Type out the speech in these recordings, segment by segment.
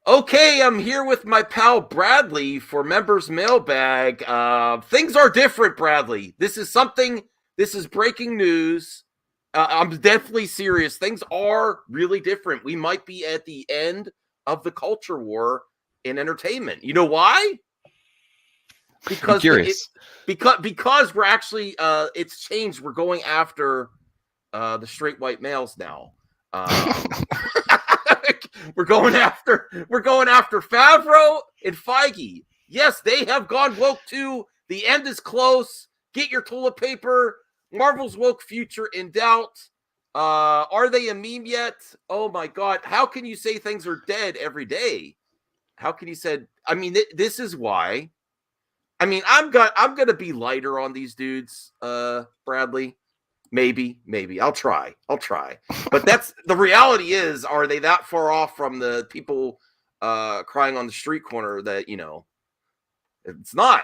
Okay, I'm here with my pal Bradley for members mailbag. Things are different, Bradley. This is breaking news. I'm definitely serious. Things are really different. We might be at the end of the culture war in entertainment. You know why? I'm Because curious. because we're actually it's changed. We're going after the straight white males now. we're going after Favreau and Feige. Yes, they have gone woke too. The end is close. Get your toilet paper. Marvel's woke future in doubt. Are they a meme yet? Oh my god! How can you say things are dead every day? How can you say? I mean, this is why. I mean, I'm gonna be lighter on these dudes, Bradley. Maybe. I'll try. But that's the reality is, are they that far off from the people crying on the street corner that, it's not.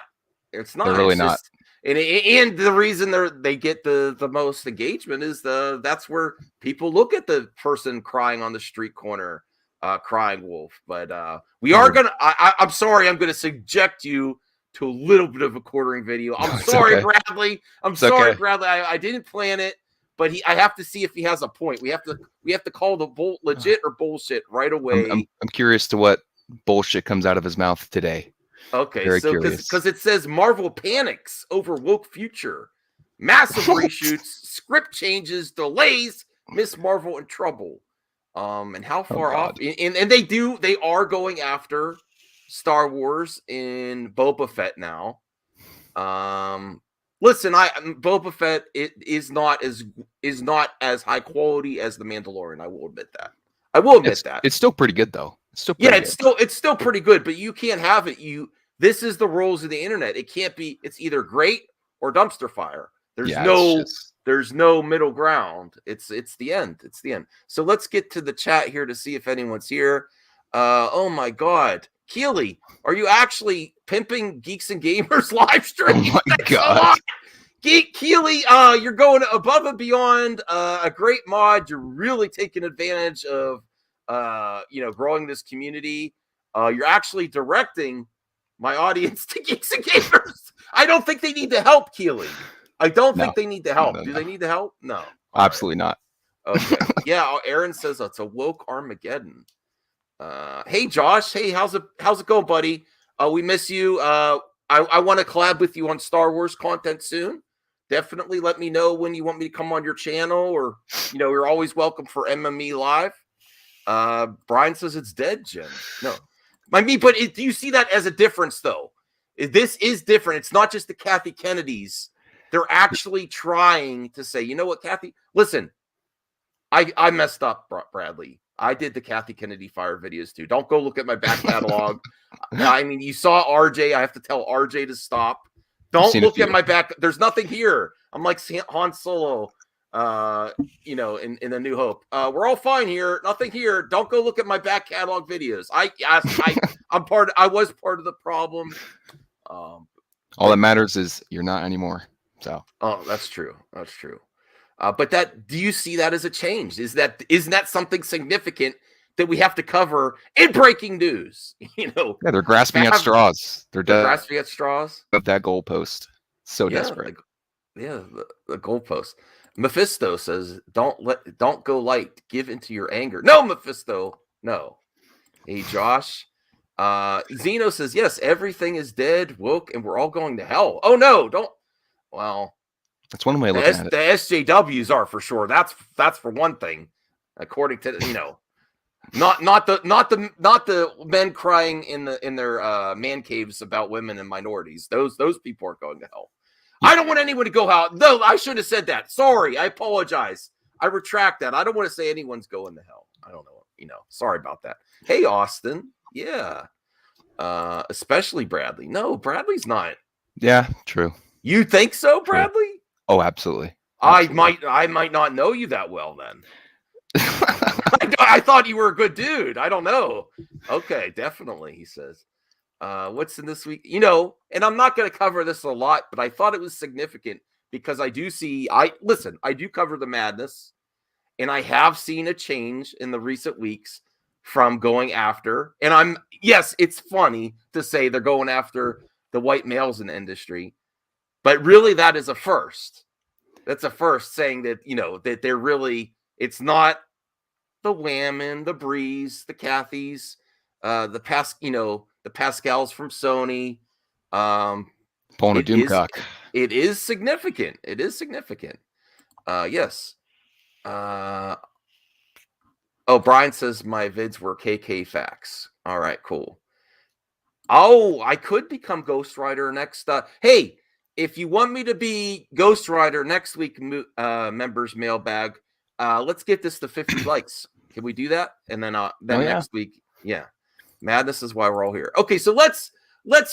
It's not. They're really It's not. just and the reason they get the most engagement is that's where people look at the person crying on the street corner, crying wolf. But we are gonna I'm sorry, I'm gonna subject you to a little bit of a quartering video. I'm sorry, okay. Bradley. I'm It's sorry, okay. Bradley. I didn't plan it, but I have to see if he has a point. We have to call the legit or bullshit right away. I'm curious to what bullshit comes out of his mouth today. Okay, Very so curious. because it says Marvel panics over woke future, massive reshoots, script changes, delays, Miss Marvel in trouble. And how far off? And they are going after Star Wars in Boba Fett now. Listen, Boba Fett is not as high quality as the Mandalorian. I will admit that. It's still pretty good though. It's still pretty good, but you can't have it. This is the rules of the internet. It can't be. It's either great or dumpster fire. There's no middle ground. It's the end. It's the end. So let's get to the chat here to see if anyone's here. Oh my God, Keely, are you actually pimping Geeks and Gamers live stream? Oh my God. Keely, you're going above and beyond. A great mod. You're really taking advantage of growing this community. You're actually directing my audience to Geeks and Gamers. I don't think they need the help, Keely. I don't think they need the help. Do they need the help? No. Absolutely not. Okay. Yeah, Aaron says it's a woke Armageddon. Hey Josh, hey, how's it going, buddy? We miss you. I want to collab with you on Star Wars content soon. Definitely let me know when you want me to come on your channel, or you're always welcome for MME Live. Brian says it's dead, Jen. No. But do you see that as a difference, though? This is different. It's not just the Kathy Kennedys. They're actually trying to say, you know what, Kathy? Listen, I messed up, Bradley. I did the Kathy Kennedy fire videos, too. Don't go look at my back catalog. I mean, you saw RJ. I have to tell RJ to stop. Don't look at my back. There's nothing here. I'm like Han Solo, in A New Hope. We're all fine here. Nothing here. Don't go look at my back catalog videos. I was part of the problem. All that matters is you're not anymore. So. Oh, that's true. That's true. But do you see that as a change? Isn't that something significant that we have to cover in breaking news? Yeah, they're grasping at straws. They're grasping at straws of that goalpost. So desperate. The goalpost. Mephisto says, "Don't go light. Give into your anger." No, Mephisto. No. Hey, Josh. Zeno says, "Yes, everything is dead, woke, and we're all going to hell." Oh no, don't. Well, that's one way of looking at it. The SJWs are for sure. That's for one thing, according to not the men crying in their man caves about women and minorities. Those people are going to hell. Yeah. I don't want anyone to go out. No, I shouldn't have said that. Sorry, I apologize. I retract that. I don't want to say anyone's going to hell. I don't know. Sorry about that. Hey, Austin. Yeah. Especially Bradley. No, Bradley's not. Yeah, true. You think so, Bradley? True. Oh, absolutely. I might not know you that well then. I thought you were a good dude. I don't know. Okay, definitely, he says. What's in this week? And I'm not going to cover this a lot, but I thought it was significant because I do cover the madness, and I have seen a change in the recent weeks from going after, and yes, it's funny to say they're going after the white males in the industry, but really that is a first. That's a first, saying that, that they're really, it's not the Whammon, the Breeze, the Cathys, the Pascals from Sony. Pulling a Doomcock. It is significant. It is significant. Yes. Brian says my vids were KK facts. All right, cool. Oh, I could become Ghost Rider next. Hey, if you want me to be Ghost Rider next week, members mailbag, let's get this to 50 likes. Can we do that? And then next week, yeah. Madness is why we're all here. Okay, so let's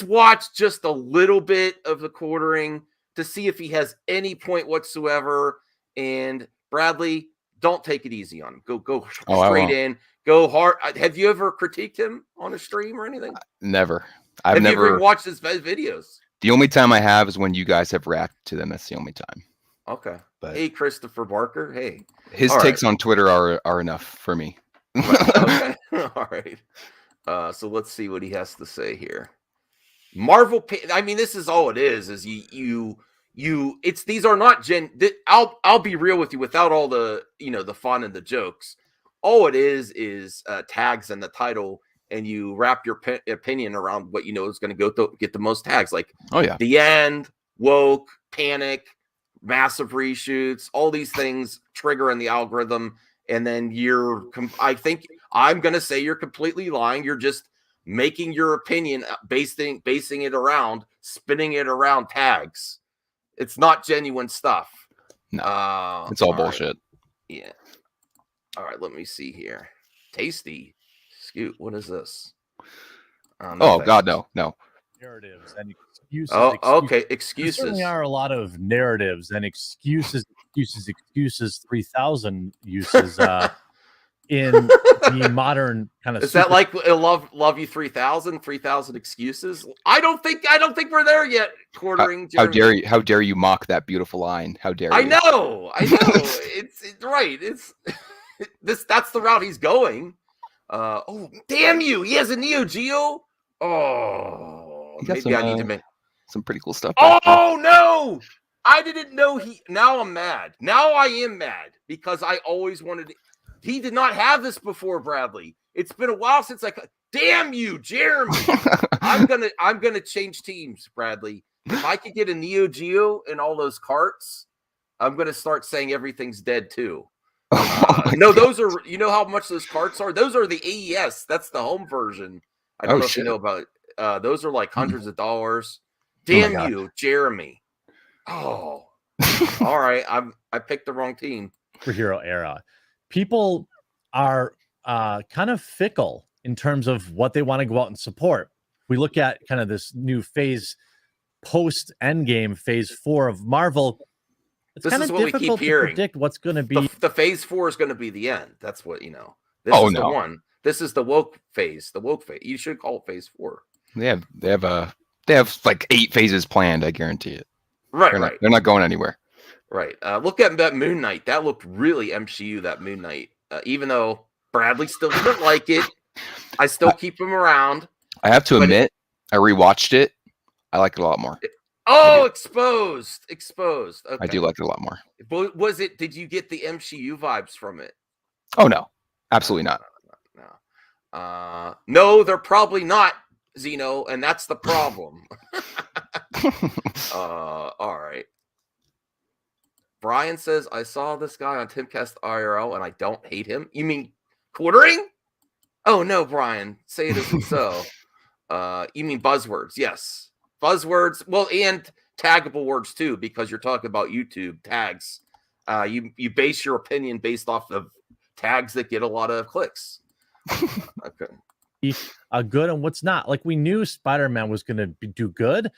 watch just a little bit of the quartering to see if he has any point whatsoever. And Bradley, don't take it easy on him. Go straight in. Go hard. Have you ever critiqued him on a stream or anything? Never. Have you ever watched his videos? The only time I have is when you guys have reacted to them. That's the only time. Okay. But hey, Christopher Barker. Hey. His takes on Twitter are enough for me. Okay. All right. So let's see what he has to say here. Marvel. I mean, this is all it is these are not I'll be real with you, without all the, the fun and the jokes. All it is tags in the title, and you wrap your opinion around what is going to get the most tags, like The End, Woke, Panic, Massive Reshoots, all these things trigger in the algorithm, and then I think I'm going to say you're completely lying. You're just making your opinion, basing it around, spinning it around tags. It's not genuine stuff. No, it's all bullshit. Right. Yeah. All right, let me see here. Tasty. Scoot, what is this? God, no. Narratives and excuses. Okay, excuses. There certainly are a lot of narratives and excuses 3,000 uses in the modern kind of. Is that like love you 3,000 excuses? I don't think we're there yet. Quartering. How dare you mock that beautiful line? How dare you? I know. It's right. It's that's the route he's going. Oh, damn you! He has a Neo Geo. Oh, maybe I need to make some pretty cool stuff. Oh no! I didn't know he. Now I'm mad. Now I am mad because I always wanted. He did not have this before, Bradley. It's been a while since damn you, Jeremy. I'm gonna change teams, Bradley. If I could get a Neo Geo and all those carts, I'm gonna start saying everything's dead too. No, those are, how much those carts are? Those are the AES. That's the home version. I don't know if you know about it. Those are like hundreds of dollars. Damn you, Jeremy. Oh, all right. I picked the wrong team. Superhero era. People are kind of fickle in terms of what they want to go out and support. We look at kind of this new phase, post Endgame, phase 4 of Marvel. It's kind of difficult to predict what's going to be. The phase 4 is going to be the end. That's what This is the one. This is the woke phase. The woke phase. You should call it phase 4. They have like 8 phases planned. I guarantee it. Right. They're not going anywhere. Right. Look at that Moon Knight. That looked really MCU. That Moon Knight. Even though Bradley still doesn't like it, I still keep him around. I have to admit, I rewatched it. I like it a lot more. Exposed. Okay. I do like it a lot more. But did you get the MCU vibes from it? Oh no, absolutely not. No. No, they're probably not, Zeno, and that's the problem. All right. Brian says, I saw this guy on Timcast IRL and I don't hate him. You mean quartering? Oh no, Brian, say it isn't so. You mean buzzwords? Yes. Buzzwords, well, and taggable words too, because you're talking about YouTube tags. You base your opinion based off of tags that get a lot of clicks. Okay. Good and what's not. Like, we knew Spider-Man was going to do good.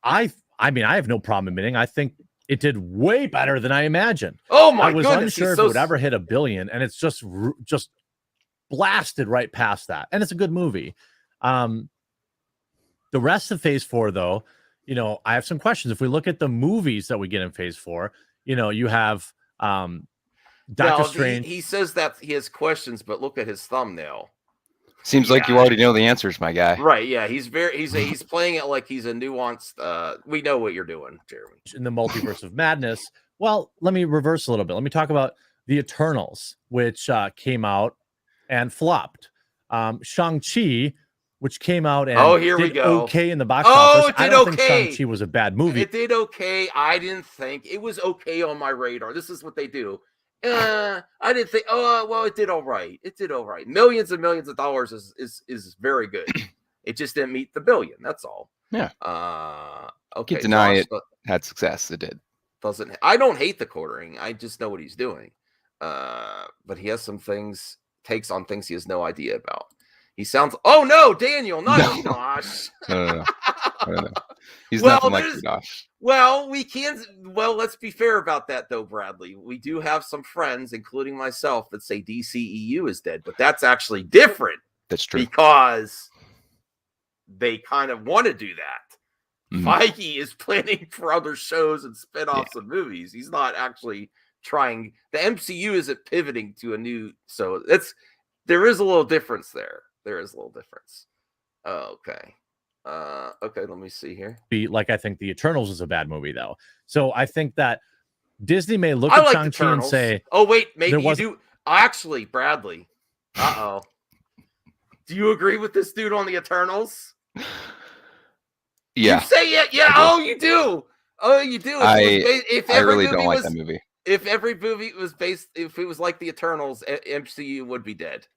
I mean, I have no problem admitting I think it did way better than I imagined. Oh my goodness! I was unsure if it would ever hit $1 billion, and it's just blasted right past that. And it's a good movie. The rest of phase 4, though, I have some questions. If we look at the movies that we get in phase 4, you have Doctor Strange. He says that he has questions, but look at his thumbnail. Seems like you already know the answers, my guy. Right? Yeah, he's playing it like he's a nuanced. We know what you're doing, Jeremy. In the multiverse of madness. Well, let me reverse a little bit. Let me talk about the Eternals, which came out and flopped. Shang-Chi, which came out and here we did go. okay in the box office. It did I don't okay. think Shang-Chi was a bad movie. It did okay. I didn't think it was okay on my radar. This is what they do. I didn't think. Oh, well, it did all right. It did all right. Millions and millions of dollars is very good. It just didn't meet the billion. That's all. Yeah. Okay. Can't deny it had success. It did. I don't hate the quartering. I just know what he's doing. But he has some takes on things he has no idea about. He sounds. Oh no, Daniel, not Josh. No. He's nothing like Josh. Well, we can. Well, let's be fair about that, though, Bradley. We do have some friends, including myself, that say DCEU is dead, but that's actually different. That's true because they kind of want to do that. Feige is planning for other shows and spinoffs of movies. He's not actually trying. The MCU isn't pivoting to a new. So there is a little difference there. There is a little difference. Okay. Okay, let me see here. Like, I think the Eternals is a bad movie, though. So I think that Disney may look at Shang-Chi and say, "Oh wait, maybe you do." Actually, Bradley. Do you agree with this dude on the Eternals? Yeah. You say it. Yeah. Oh, you do. Oh, you do. I really don't like that movie. If every movie was if it was like the Eternals, MCU would be dead.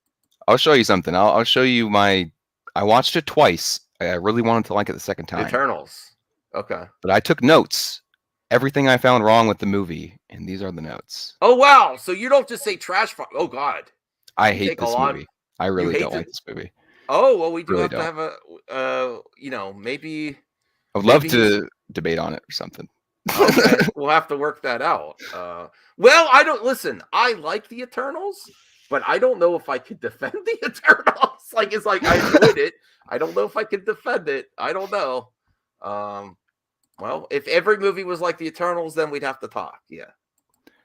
I'll show you something. I'll show you I watched it twice. I really wanted to like it the second time. Eternals. Okay. But I took notes. Everything I found wrong with the movie, and these are the notes. Oh, wow. So you don't just say trash. Oh, God. I hate this movie. I really don't like this movie. Oh, well, we do have to have a, maybe. I would love to debate on it or something. Okay. We'll have to work that out. Well, I like the Eternals, but I don't know if I could defend the Eternals. It's like I enjoyed it. I don't know if I could defend it. I don't know. Well, if every movie was like the Eternals, then we'd have to talk. Yeah.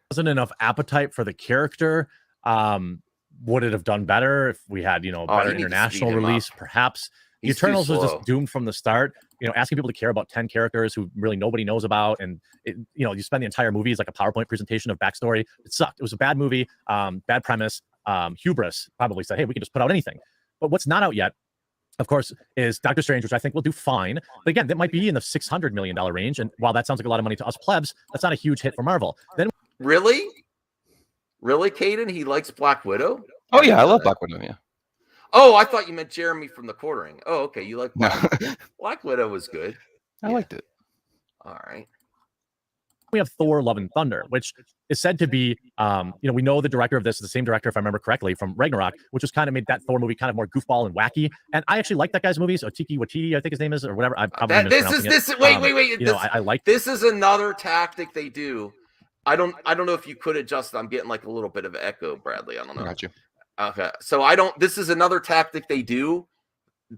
Wasn't enough appetite for the character. Would it have done better if we had, a better international release? Perhaps. The Eternals was just doomed from the start. Asking people to care about 10 characters who really nobody knows about, and you spend the entire movie as like a PowerPoint presentation of backstory. It sucked. It was a bad movie, bad premise. Hubris probably said, "Hey, we can just put out anything." But what's not out yet, of course, is Doctor Strange, which I think will do fine. But again, that might be in the $600 million range. And while that sounds like a lot of money to us plebs, that's not a huge hit for Marvel. Then really, Caden, he likes Black Widow. Oh yeah, I love Black Widow. Yeah. Oh, I thought you meant Jeremy from the quartering. Oh, okay. You like Black Widow was good. I liked it. All right. We have Thor: Love and Thunder, which is said to be, we know the director of this is the same director, if I remember correctly, from Ragnarok, which was kind of made that Thor movie kind of more goofball and wacky. And I actually like that guy's movies. Tiki Watiti, I think his name is, or whatever. I'm probably wait. I like. This is another tactic they do. I don't know if you could adjust. I'm getting like a little bit of echo, Bradley. I don't know. I got you. Okay, so this is another tactic they do.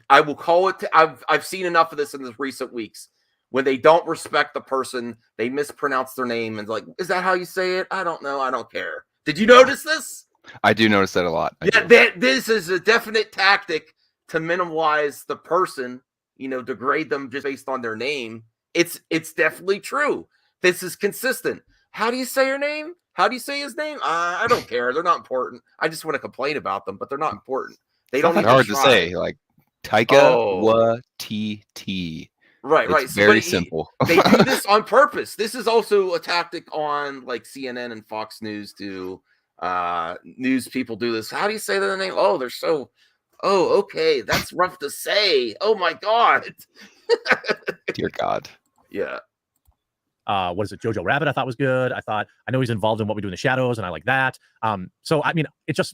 I will call it. I've seen enough of this in the recent weeks. When they don't respect the person, they mispronounce their name and like, is that how you say it? I don't know. I don't care. Did you notice this? I do notice that a lot. This is a definite tactic to minimize the person, degrade them just based on their name. It's definitely true. This is consistent. How do you say your name? How do you say his name? I don't care. They're not important. I just want to complain about them, but they're not important. They don't even hard to say. Like Taika Waititi. Right. It's very simple. They do this on purpose. This is also a tactic on like CNN and Fox News to news people do this. How do you say their name? Oh, they're so. Oh, okay. That's rough to say. Oh my God. Dear God. Yeah. What is it? Jojo Rabbit I thought was good. I know he's involved in What We Do in the Shadows, and I like that. So I mean, it's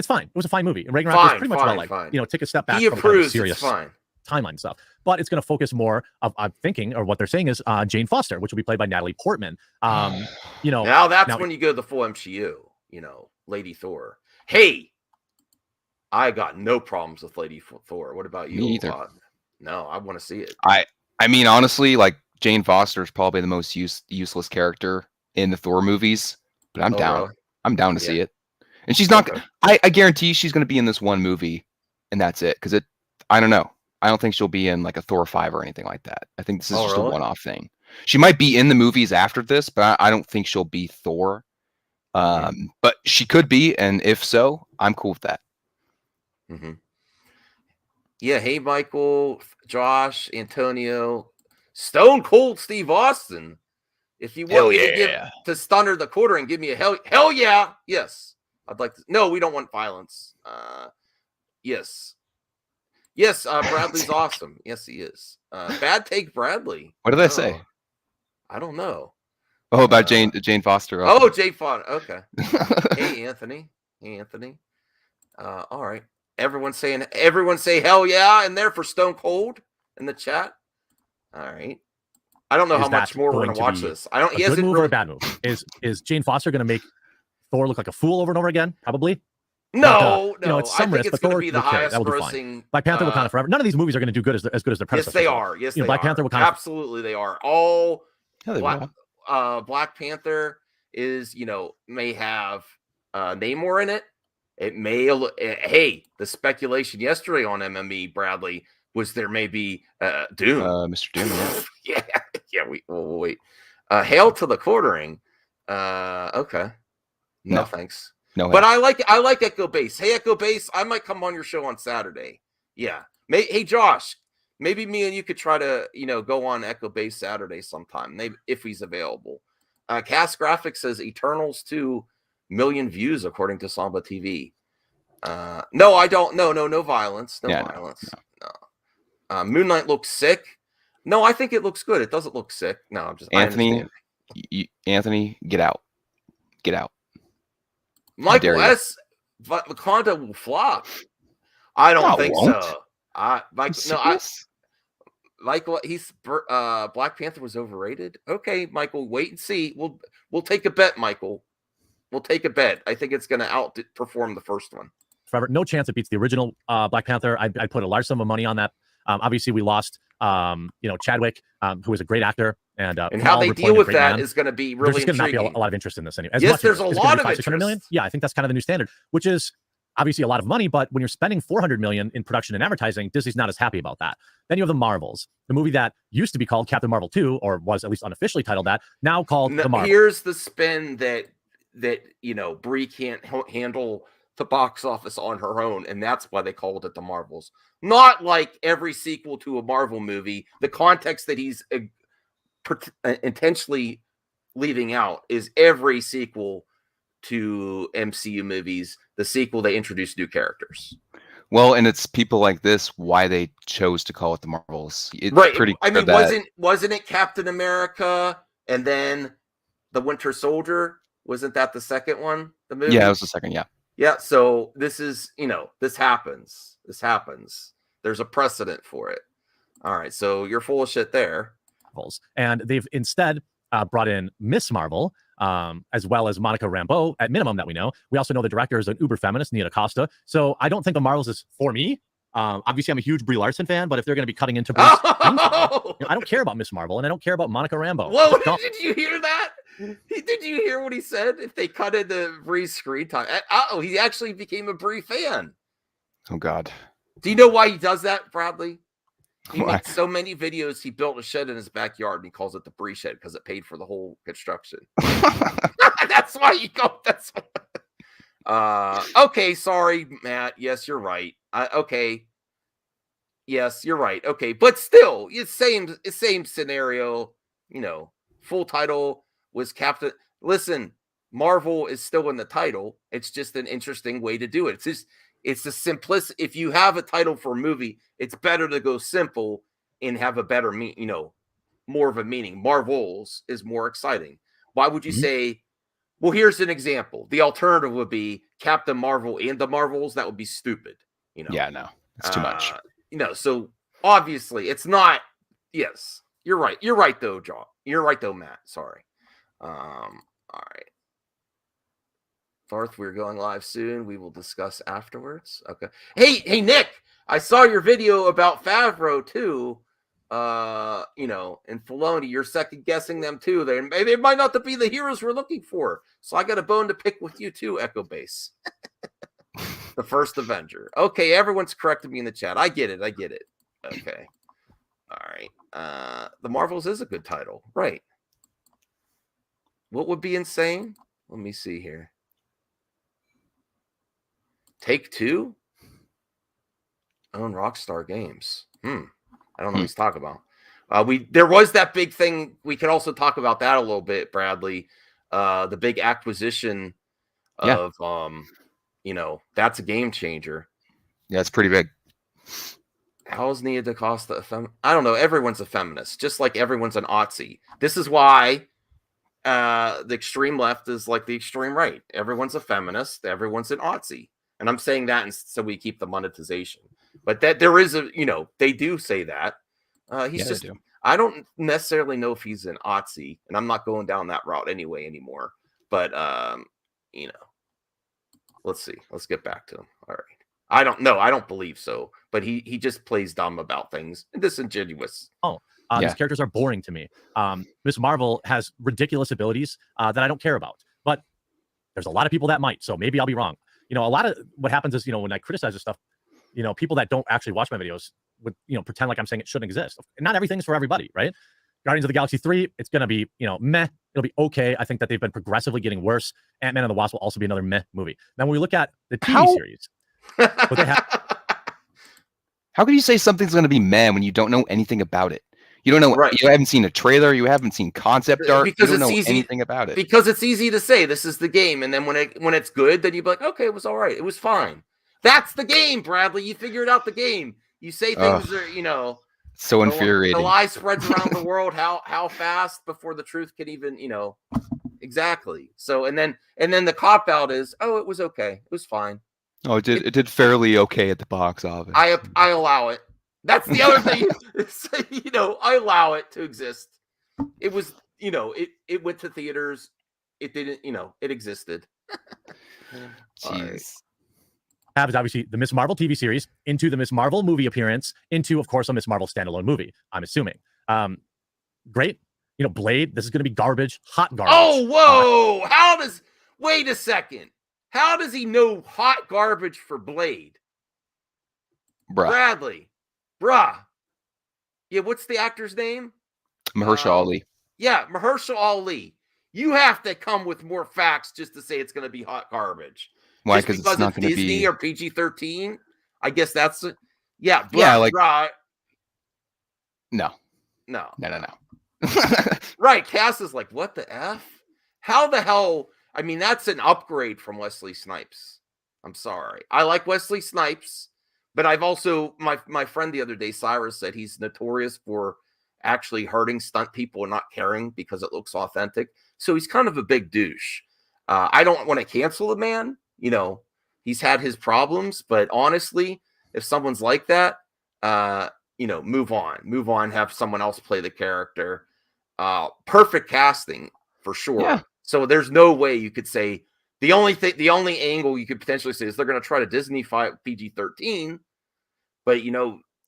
fine. It was a fine movie. Ragnarok was pretty much about like, take a step back. He approves. Serious it's fine. Timeline stuff, but it's going to focus more of, I'm thinking, or what they're saying is Jane Foster, which will be played by Natalie Portman. Now that's when you go to the full MCU, Lady Thor. Hey, I got no problems with Lady Thor. What about you? Me either. No, I want to see it. I mean, honestly, like Jane Foster is probably the most useless character in the Thor movies, but I'm down. Really? I'm down to see it. And she's not. I guarantee she's going to be in this one movie and that's it. Because I don't know. I don't think she'll be in like a Thor 5 or anything like that. I think this is just a one-off thing. She might be in the movies after this, but I don't think she'll be Thor. But she could be, and if so, I'm cool with that. Yeah. Hey, Michael, Josh, Antonio, Stone Cold Steve Austin. If you want me to Stunner the Quarter and give me a hell yeah, yes, I'd like to. No, we don't want violence. Yes. Bradley's awesome. Yes, he is. Bad take, Bradley. What did I say? I don't know. Oh, about Jane Foster. Okay. Oh, Jane Foster. Okay. Hey, Anthony. All right. Everyone say hell yeah in there for Stone Cold in the chat. All right. I don't know how much more we're going to watch this. I don't. He hasn't or a bad move. Is Jane Foster going to make Thor look like a fool over and over again? Probably. No, no. It's some risk, but going Thor to be the highest grossing. Black Panther Wakanda Forever. None of these movies are going to do good as good as their predecessors. Yes, they are. Yes, they Black are. Panther Wakanda. Absolutely, they are. All Black Panther is, may have Namor in it. It may. Hey, the speculation yesterday on MME Bradley was there may be Doom, Mr. Doom. Yeah. We'll wait. Hail to the Quartering. Okay. No, thanks. No, but I like Echo Base. Hey, Echo Base, I might come on your show on Saturday. Yeah. Hey, Josh, maybe me and you could try to, go on Echo Base Saturday sometime, maybe if he's available. Cast Graphics says Eternals 2 million views according to Samba TV. No, I don't. No violence. No violence. No. Moon Knight looks sick. No, I think it looks good. It doesn't look sick. No, I'm just Anthony, get out. Get out. Michael S. Wakanda will flop. I don't think so. Michael, Black Panther was overrated. Okay, Michael, wait and see. We'll take a bet, Michael. We'll take a bet. I think it's going to outperform the first one. Forever, no chance it beats the original Black Panther. I put a large sum of money on that. Obviously, we lost, Chadwick, who was a great actor, and how they deal with that is going to be really there's going to not be a lot of interest in this anyway. There's a lot of interest. 600 million. Yeah, I think that's kind of the new standard, which is obviously a lot of money. But when you're spending 400 million in production and advertising, Disney's not as happy about that. Then you have the Marvels, the movie that used to be called Captain Marvel 2, or was at least unofficially titled that, now called The Marvels. Here's the spin that Brie can't handle the box office on her own, and that's why they called it The Marvels. Not like every sequel to a Marvel movie. The context that he's intentionally leaving out is every sequel to MCU movies. The sequel, they introduce new characters. Well, and it's people like this why they chose to call it The Marvels. It's pretty. I mean, wasn't it Captain America and then the Winter Soldier? Wasn't that the second one? The movie? Yeah, it was the second. Yeah. Yeah. So this is, this happens. There's a precedent for it. All right. So you're full of shit there. And they've instead brought in Miss Marvel, as well as Monica Rambeau, at minimum, that we know. We also know the director is an uber feminist, Nia DaCosta. So I don't think The Marvels is for me. Obviously, I'm a huge Brie Larson fan, but if they're going to be cutting into Brie, I don't care about Miss Marvel, and I don't care about Monica Rambeau. Whoa, did you hear that? Did you hear what he said? If they cut into Brie's screen time, he actually became a Brie fan. Oh God! Do you know why he does that, Bradley? He makes so many videos. He built a shed in his backyard, and he calls it the Brie shed because it paid for the whole construction. That's why you go. That's why. Okay, sorry, Matt. Yes, you're right. Okay. Yes, you're right. Okay, but still, it's same scenario. Full title was Captain. Listen, Marvel is still in the title. It's just an interesting way to do it. It's the simplest. If you have a title for a movie, it's better to go simple and have a better more of a meaning. Marvels is more exciting. Why would you say? Well, here's an example. The alternative would be Captain Marvel and the Marvels. That would be stupid. Yeah, no, it's too much. So obviously it's not. Yes, you're right. You're right though, John. You're right though, Matt. Sorry. All right. Darth, we're going live soon. We will discuss afterwards. Okay. Hey, Nick, I saw your video about Favreau too. And Filoni, you're second guessing them too. They might not be the heroes we're looking for. So I got a bone to pick with you too, Echo Base. The first Avenger. Okay, everyone's correcting me in the chat. I get it. Okay. All right. The Marvels is a good title. Right. What would be insane? Let me see here. Take-Two? Own Rockstar Games. I don't know what he's talking about. There was that big thing. We could also talk about that a little bit, Bradley. The big acquisition of that's a game changer. Yeah, it's pretty big. How is Nia DaCosta I don't know. Everyone's a feminist, just like everyone's an Otzi. This is why the extreme left is like the extreme right. Everyone's a feminist. Everyone's an Otzi. And I'm saying that so we keep the monetization. But that there is they do say that. He's just, I don't necessarily know if he's an Otzi, and I'm not going down that route anymore. But, let's see. Let's get back to him. All right. I don't know. I don't believe so. But he just plays dumb about things and disingenuous. These characters are boring to me. Miss Marvel has ridiculous abilities that I don't care about. But there's a lot of people that might. So maybe I'll be wrong. A lot of what happens is, when I criticize this stuff, people that don't actually watch my videos would, pretend like I'm saying it shouldn't exist. And not everything's for everybody, right? Guardians of the Galaxy 3, it's going to be, meh. It'll be okay. I think that they've been progressively getting worse. Ant-Man and the Wasp will also be another meh movie. Then when we look at the TV series, what they have. How can you say something's going to be meh when you don't know anything about it? You don't know. Right. You haven't seen a trailer. You haven't seen concept art. Because you don't it's know easy, anything about it. Because it's easy to say this is the game, and then when it's good, then you be like, okay, it was all right. It was fine. That's the game, Bradley. You figured out the game. You say things are, so infuriating. The lie spreads around the world. How fast before the truth can even, exactly. So and then the cop out is, oh, it was okay. It was fine. Oh, it did fairly okay at the box office. I allow it. That's the other thing. I allow it to exist. It was, it went to theaters. It didn't, it existed. Jeez. Have is obviously the Miss Marvel TV series, into the Miss Marvel movie appearance, into, of course, a Miss Marvel standalone movie, I'm assuming. Great. Blade, this is going to be garbage, hot garbage. Oh, whoa. Wait a second. How does he know hot garbage for Blade? Bradley. Bruh. Yeah, what's the actor's name? Mahershala Ali. Yeah, Mahershala Ali. You have to come with more facts just to say it's going to be hot garbage. Why? Because it's not going to be Disney or PG-13. I guess that's it. Yeah, bruh, yeah, like No. Right. Cass is like, what the F? How the hell? I mean, that's an upgrade from Wesley Snipes. I'm sorry. I like Wesley Snipes, but I've also, my friend the other day, Cyrus, said he's notorious for actually hurting stunt people and not caring because it looks authentic. So he's kind of a big douche. I don't want to cancel the man. He's had his problems, but honestly, if someone's like that, move on, have someone else play the character. Perfect casting for sure. Yeah. So there's no way you could say the only angle you could potentially say is they're going to try to Disney-fy PG-13, but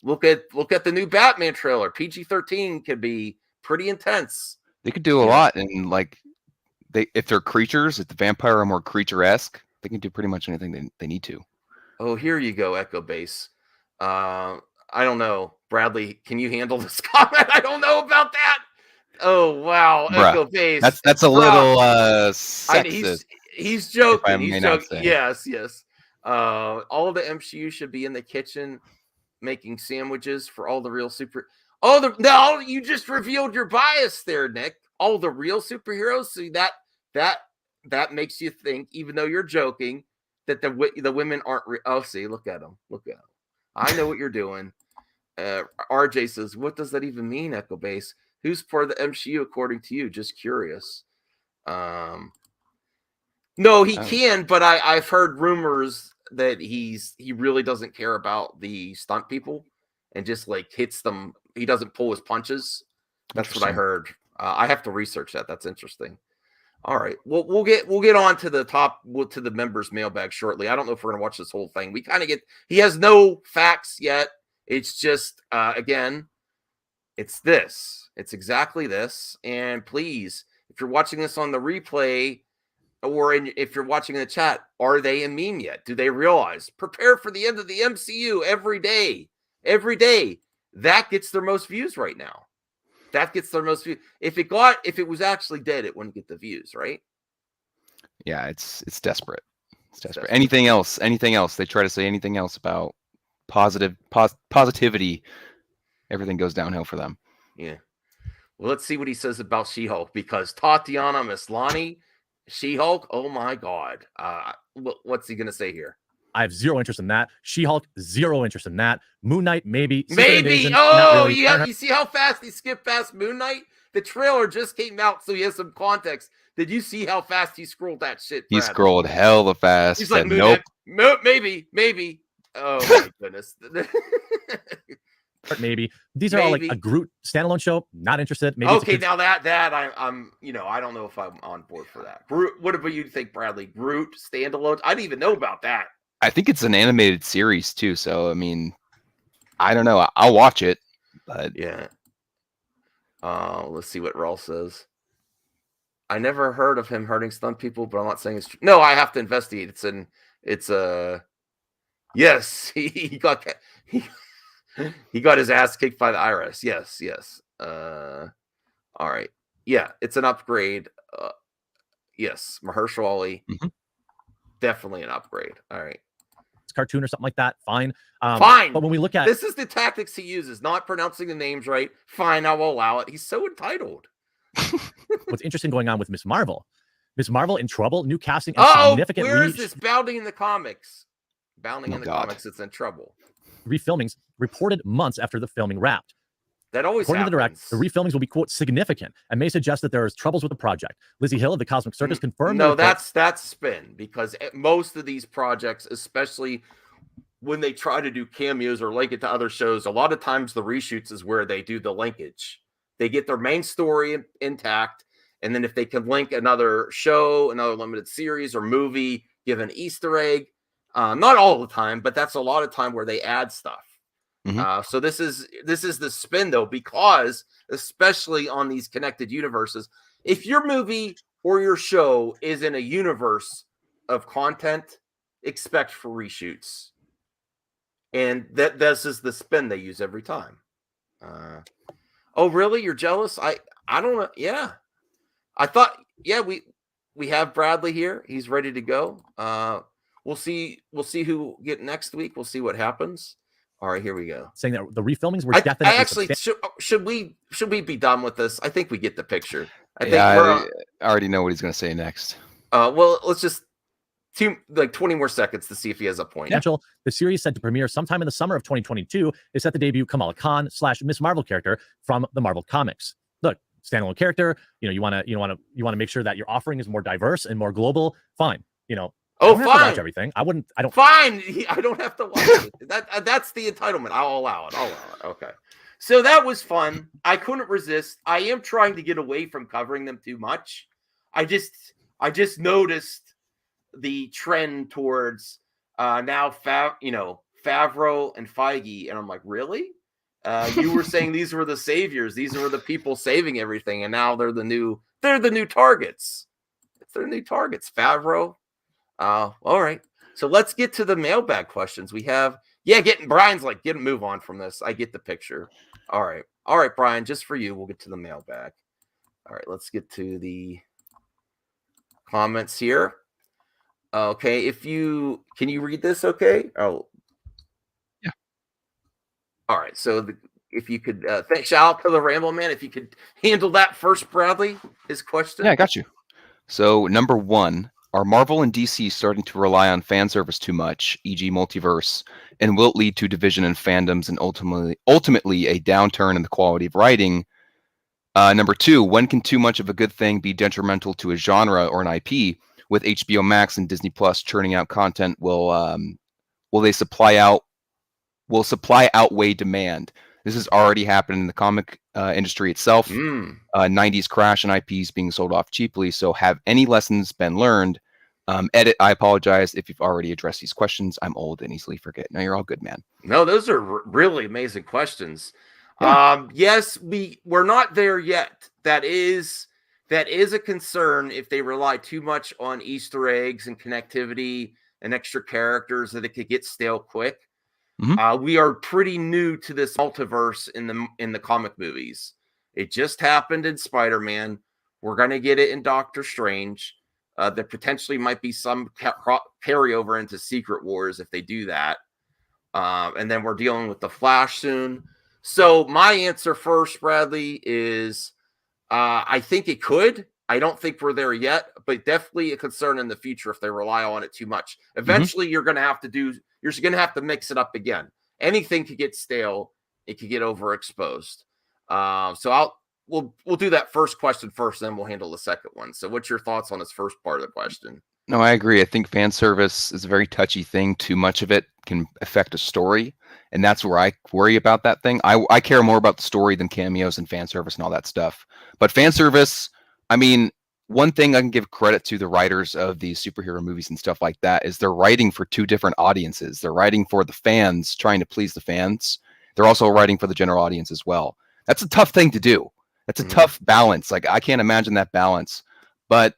look at the new Batman trailer. PG-13 could be pretty intense. They could do a lot, and if they're creatures, if the vampire are more creature-esque, they can do pretty much anything they need to. Oh, here you go, Echo Base. I don't know, Bradley. Can you handle this comment? I don't know about that. Oh wow, Echo Base. That's a little sexist. He's joking. He's joking. Yes. All the MCU should be in the kitchen making sandwiches for all the real super. No, you just revealed your bias there, Nick. All the real superheroes. See that makes you think, even though you're joking, that the women aren't. See, look at them. I know what you're doing. RJ says, "What does that even mean, Echo Base? Who's for the MCU according to you? Just curious." No, he can, but I've heard rumors that he really doesn't care about the stunt people and just hits them. He doesn't pull his punches. That's what I heard. I have to research that. That's interesting. All right. Well, we'll get on to the members mailbag shortly. I don't know if we're gonna watch this whole thing. We kind of he has no facts yet. It's just again, it's this. It's exactly this. And please, if you're watching this on the replay, or if you're watching in the chat, are they a meme yet? Do they realize? Prepare for the end of the MCU every day. Every day. That gets their most views right now. That gets their most views. If it was actually dead, it wouldn't get the views, right? Yeah, it's desperate. It's desperate. Anything else? Anything else? They try to say anything else about positivity. Everything goes downhill for them. Yeah. Well, let's see what he says about She-Hulk, because Tatiana Maslany, She-Hulk, oh my God. What's he going to say here? I have zero interest in that. She-Hulk, zero interest in that. Moon Knight, maybe. Maybe. Oh, really. You see how fast he skipped past Moon Knight? The trailer just came out, so he has some context. Did you see how fast he scrolled that shit, Brad? He scrolled hella fast. He's like, nope. Maybe. Oh, my goodness. Maybe. These are all like a Groot standalone show. Not interested. Maybe. Okay, now that I'm I don't know if I'm on board for that. Groot, what about you think, Bradley? Groot standalone? I didn't even know about that. I think it's an animated series too, so I mean, I don't know. I'll watch it, but yeah. Let's see what Raul says. I never heard of him hurting stunt people, but I'm not saying it's true. No, I have to investigate. Yes, he got his ass kicked by the IRS. Yes. All right. Yeah, it's an upgrade. Yes, Mahershala Ali. Mm-hmm. Definitely an upgrade. All right. Cartoon or something like that, fine. Fine. But when we look at this is the tactics he uses, not pronouncing the names right. Fine, I will allow it. He's so entitled. What's interesting going on with Miss Marvel? Miss Marvel in trouble, new casting, and significant where is this bounding in the comics? Bounding in the comics, it's in trouble. Refilmings reported months after the filming wrapped. That always According happens. to the direct, the refilmings will be, quote, significant and may suggest that there is troubles with the project. Lizzie Hill of the Cosmic Circus confirmed. No, that's spin, because most of these projects, especially when they try to do cameos or link it to other shows, a lot of times the reshoots is where they do the linkage. They get their main story intact, and then if they can link another show, another limited series or movie, give an Easter egg. Not all the time, but that's a lot of time where they add stuff. Mm-hmm. So this is the spin, though, because especially on these connected universes, if your movie or your show is in a universe of content, expect for reshoots. And this is the spin they use every time. Oh, really? You're jealous? I don't know. Yeah. I thought, yeah, we have Bradley here. He's ready to go. We'll see who get next week. We'll see what happens. All right, here we go. Saying that the refilmings were definitely. I actually should we be done with this? I think we get the picture. I already know what he's going to say next. Well, let's just 20 more seconds to see if he has a point. The series set to premiere sometime in the summer of 2022 is set to debut Kamala Khan / Miss Marvel character from the Marvel Comics. Look, standalone character. You want to make sure that your offering is more diverse and more global. Fine. Oh, fine. Watch everything. I don't. Fine. I don't have to watch it. That's the entitlement. I'll allow it. Okay. So that was fun. I couldn't resist. I am trying to get away from covering them too much. I just noticed the trend towards now Favreau and Feige, and I'm like, really? You were saying these were the saviors. These were the people saving everything, and now they're the new targets. It's their new targets. Favreau. All right. So let's get to the mailbag questions. We have, Brian's like, move on from this. I get the picture. All right, Brian, just for you, we'll get to the mailbag. All right, let's get to the comments here. Okay, can you read this? Okay. Oh, yeah. All right. So if you could, shout out to the Ramble Man. If you could handle that first, Bradley, his question. Yeah, I got you. So number 1. Are Marvel and DC starting to rely on fan service too much, e.g. multiverse, and will it lead to division in fandoms and ultimately a downturn in the quality of writing? Number 2, when can too much of a good thing be detrimental to a genre or an IP? With HBO Max and Disney Plus churning out content, will supply outweigh demand? This has already happened in the comic industry itself. 90s crash and IPs being sold off cheaply. So have any lessons been learned? Edit, I apologize if you've already addressed these questions. I'm old and easily forget. No, you're all good, man. No, those are really amazing questions. Yeah. Yes, we're not there yet. That is that is a concern if they rely too much on Easter eggs and connectivity and extra characters, that it could get stale quick. We are pretty new to this multiverse in the comic movies. It just happened in Spider-Man. We're going to get it in Doctor Strange. There potentially might be some carryover into Secret Wars if they do that. And then we're dealing with the Flash soon. So my answer first, Bradley, is I think it could. I don't think we're there yet, but definitely a concern in the future if they rely on it too much. Eventually, you're going to have to mix it up again. Anything could get stale. It could get overexposed. So we'll do that first question first, then we'll handle the second one. So what's your thoughts on this first part of the question? No, I agree. I think fan service is a very touchy thing. Too much of it can affect a story. And that's where I worry about that thing. I care more about the story than cameos and fan service and all that stuff. But fan service, I mean, one thing I can give credit to the writers of these superhero movies and stuff like that is they're writing for two different audiences. They're writing for the fans, trying to please the fans. They're also writing for the general audience as well. That's a tough thing to do. That's a tough balance. Like, I can't imagine that balance. But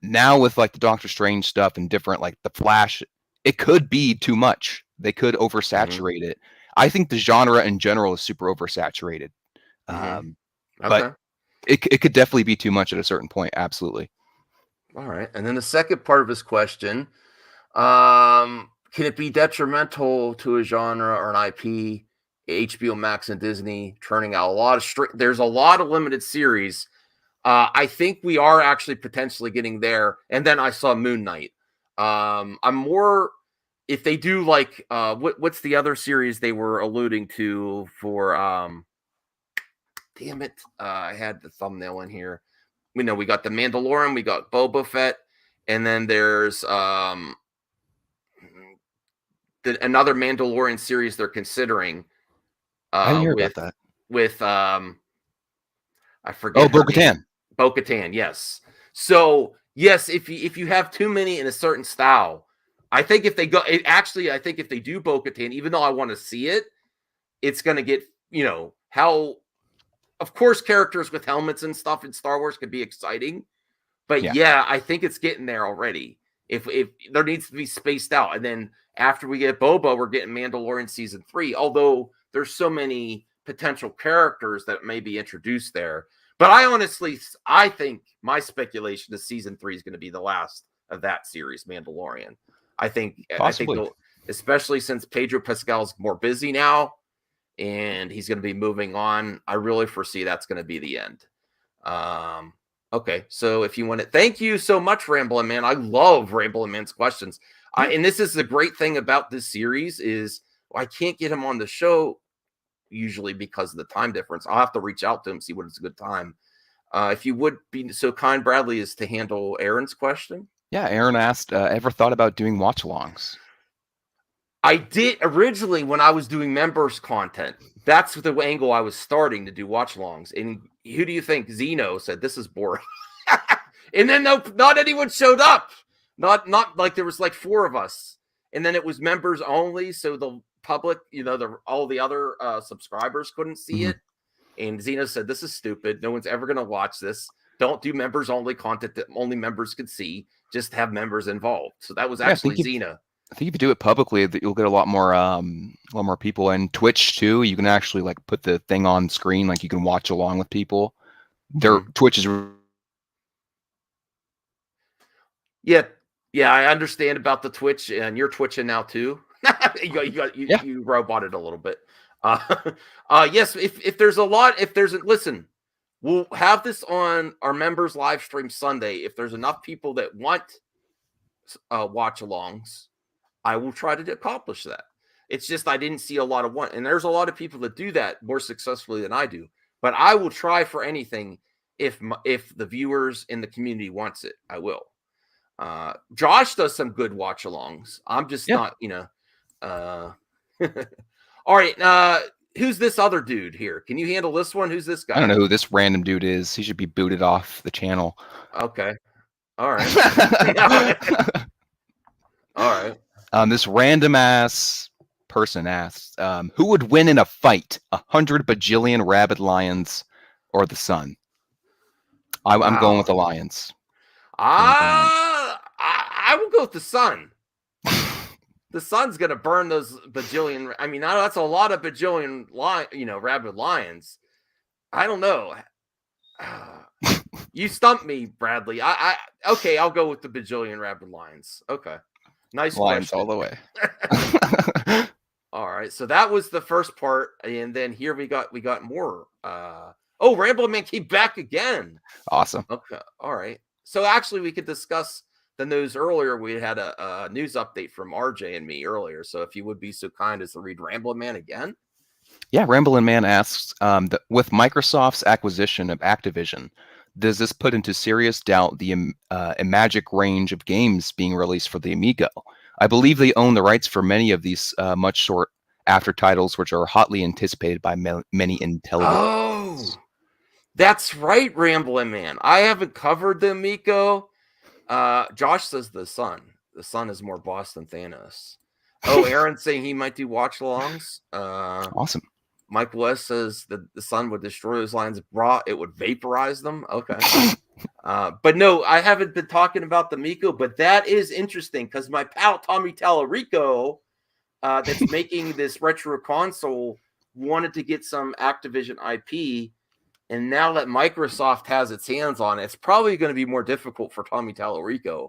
now with like the Doctor Strange stuff and different, like the Flash, it could be too much. They could oversaturate it. I think the genre in general is super oversaturated. But it could definitely be too much at a certain point. Absolutely. All right. And then the second part of his question, can it be detrimental to a genre or an IP? HBO Max and Disney turning out a lot of there's a lot of limited series. I think we are actually potentially getting there. And then I saw Moon Knight. I'm more, if they do like what's the other series they were alluding to for damn it, I had the thumbnail in here. We know we got the Mandalorian, we got Boba Fett, and then there's another Mandalorian series they're considering. I didn't hear about that. With I forget. Oh, Bo-Katan. Bo-Katan, yes. So yes, if you have too many in a certain style, I think if they go, I think if they do Bo-Katan, even though I want to see it, it's going to get, how. Of course, characters with helmets and stuff in Star Wars could be exciting, but yeah, I think it's getting there already. If there needs to be spaced out, and then after we get Boba, we're getting Mandalorian season 3. Although there's so many potential characters that may be introduced there, but I think my speculation is season 3 is going to be the last of that series, Mandalorian. Possibly. I think especially since Pedro Pascal's more busy now. And he's going to be moving on. I really foresee that's going to be the end. Okay, so if you want to, thank you so much, Ramblin' Man. I love Ramblin' Man's questions. And this is the great thing about this series is I can't get him on the show usually because of the time difference. I'll have to reach out to him, see what is a good time. If you would be so kind, Bradley, is to handle Aaron's question. Yeah, Aaron asked, ever thought about doing watch-alongs? I did originally when I was doing members content. That's the angle I was starting to do watch-alongs. And who do you think? Zeno said, this is boring. And then not anyone showed up. Not like there was like 4 of us. And then it was members only. So the public, all the other subscribers couldn't see it. And Zeno said, this is stupid. No one's ever going to watch this. Don't do members only content that only members could see. Just have members involved. So that was actually Zeno. I think if you do it publicly, that you'll get a lot more people. And Twitch too, you can actually like put the thing on screen, like you can watch along with people. Twitch is. Yeah, I understand about the Twitch, and you're twitching now too. you roboted a little bit. Yes, if there's listen, we'll have this on our members live stream Sunday. If there's enough people that want watch-alongs, I will try to accomplish that. It's just I didn't see a lot of one, and there's a lot of people that do that more successfully than I do. But I will try for anything if the viewers in the community wants it. I will. Josh does some good watch-alongs. I'm just not, All right. Who's this other dude here? Can you handle this one? Who's this guy? I don't know who this random dude is. He should be booted off the channel. Okay. All right. All right. This random ass person asks, who would win in a fight, 100 bajillion rabid lions or the sun? I'm going with the Lions. I will go with the Sun. The Sun's gonna burn those bajillion. I mean, that's a lot of bajillion rabid lions. I don't know. You stumped me, Bradley. Okay, I'll go with the bajillion rabid lions. Okay, nice Lions question. all the way. All right, so that was the first part, and then here we got more. Ramble Man came back again. Awesome. Okay, all right. So actually, we could discuss the news earlier. We had a news update from RJ and me earlier. So if you would be so kind as to read Ramble Man again. Yeah, Ramblin' Man asks, with Microsoft's acquisition of Activision, does this put into serious doubt the Imagic range of games being released for the Amigo? I believe they own the rights for many of these much sought after titles, which are hotly anticipated by many intelligent. Oh, that's right, Ramblin' Man. I haven't covered the Amigo. Josh says the Sun. The Sun is more boss than Thanos. Oh, Aaron's saying he might do watch-alongs. Awesome. Mike West says that the Sun would destroy those lines raw. It would vaporize them. Okay. But no, I haven't been talking about the Miko, but that is interesting because my pal Tommy Tallarico, that's making this retro console, wanted to get some Activision IP. And now that Microsoft has its hands on it, it's probably going to be more difficult for Tommy Tallarico.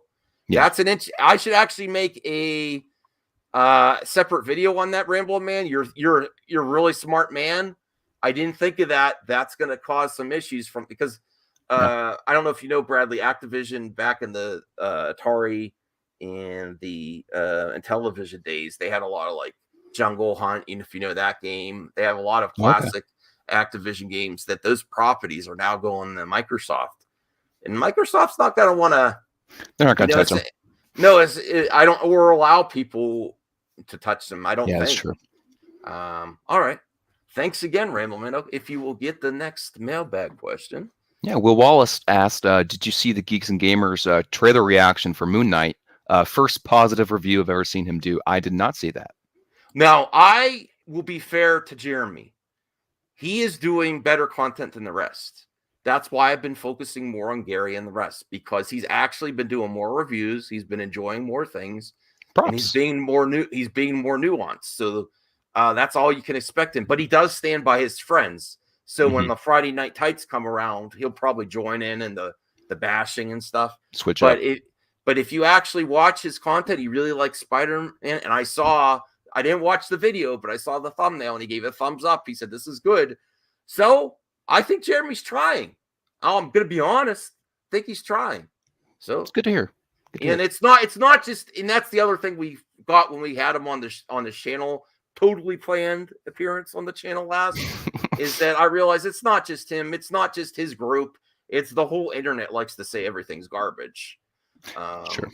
Yeah. That's an inch. I should actually make a separate video on that, Ramble Man. You're a really smart man. I didn't think of that. That's going to cause some issues because I don't know if you know, Bradley, Activision back in the Atari and the Intellivision days, they had a lot of like Jungle Hunt. And if you know that game, they have a lot of classic Activision games that those properties are now going to Microsoft, and Microsoft's not going to want to. They're not going to touch them. No, I don't, or allow people to touch them. I don't think. That's true. All right. Thanks again, Rambleman. If you will get the next mailbag question. Yeah, Will Wallace asked, did you see the Geeks and Gamers trailer reaction for Moon Knight? First positive review I've ever seen him do. I did not see that. Now, I will be fair to Jeremy. He is doing better content than the rest. That's why I've been focusing more on Gary and the rest, because he's actually been doing more reviews. He's been enjoying more things. Props. And he's being more nuanced. So that's all you can expect him. But he does stand by his friends. So when the Friday Night Tights come around, he'll probably join in the bashing and stuff. Switch up. But if you actually watch his content, he really likes Spider-Man. And I didn't watch the video, but I saw the thumbnail and he gave it a thumbs up. He said, this is good. So I think Jeremy's trying. I'm going to be honest. I think he's trying. So it's good to hear. It's not just, and that's the other thing we got when we had him on the channel, totally planned appearance on the channel last, is that I realized it's not just him. It's not just his group. It's the whole internet likes to say everything's garbage. Sure.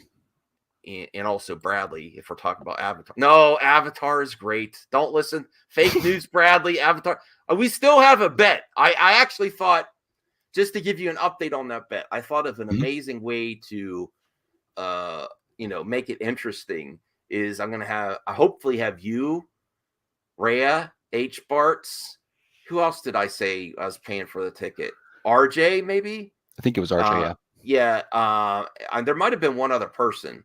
And also Bradley, if we're talking about Avatar. No, Avatar is great. Don't listen. Fake news, Bradley. Avatar. We still have a bet. I actually thought, just to give you an update on that bet, I thought of an amazing way to, make it interesting. Is I'm going to hopefully have you, Rhea, H. Bartz. Who else did I say I was paying for the ticket? RJ, maybe? I think it was RJ, yeah. There might have been one other person.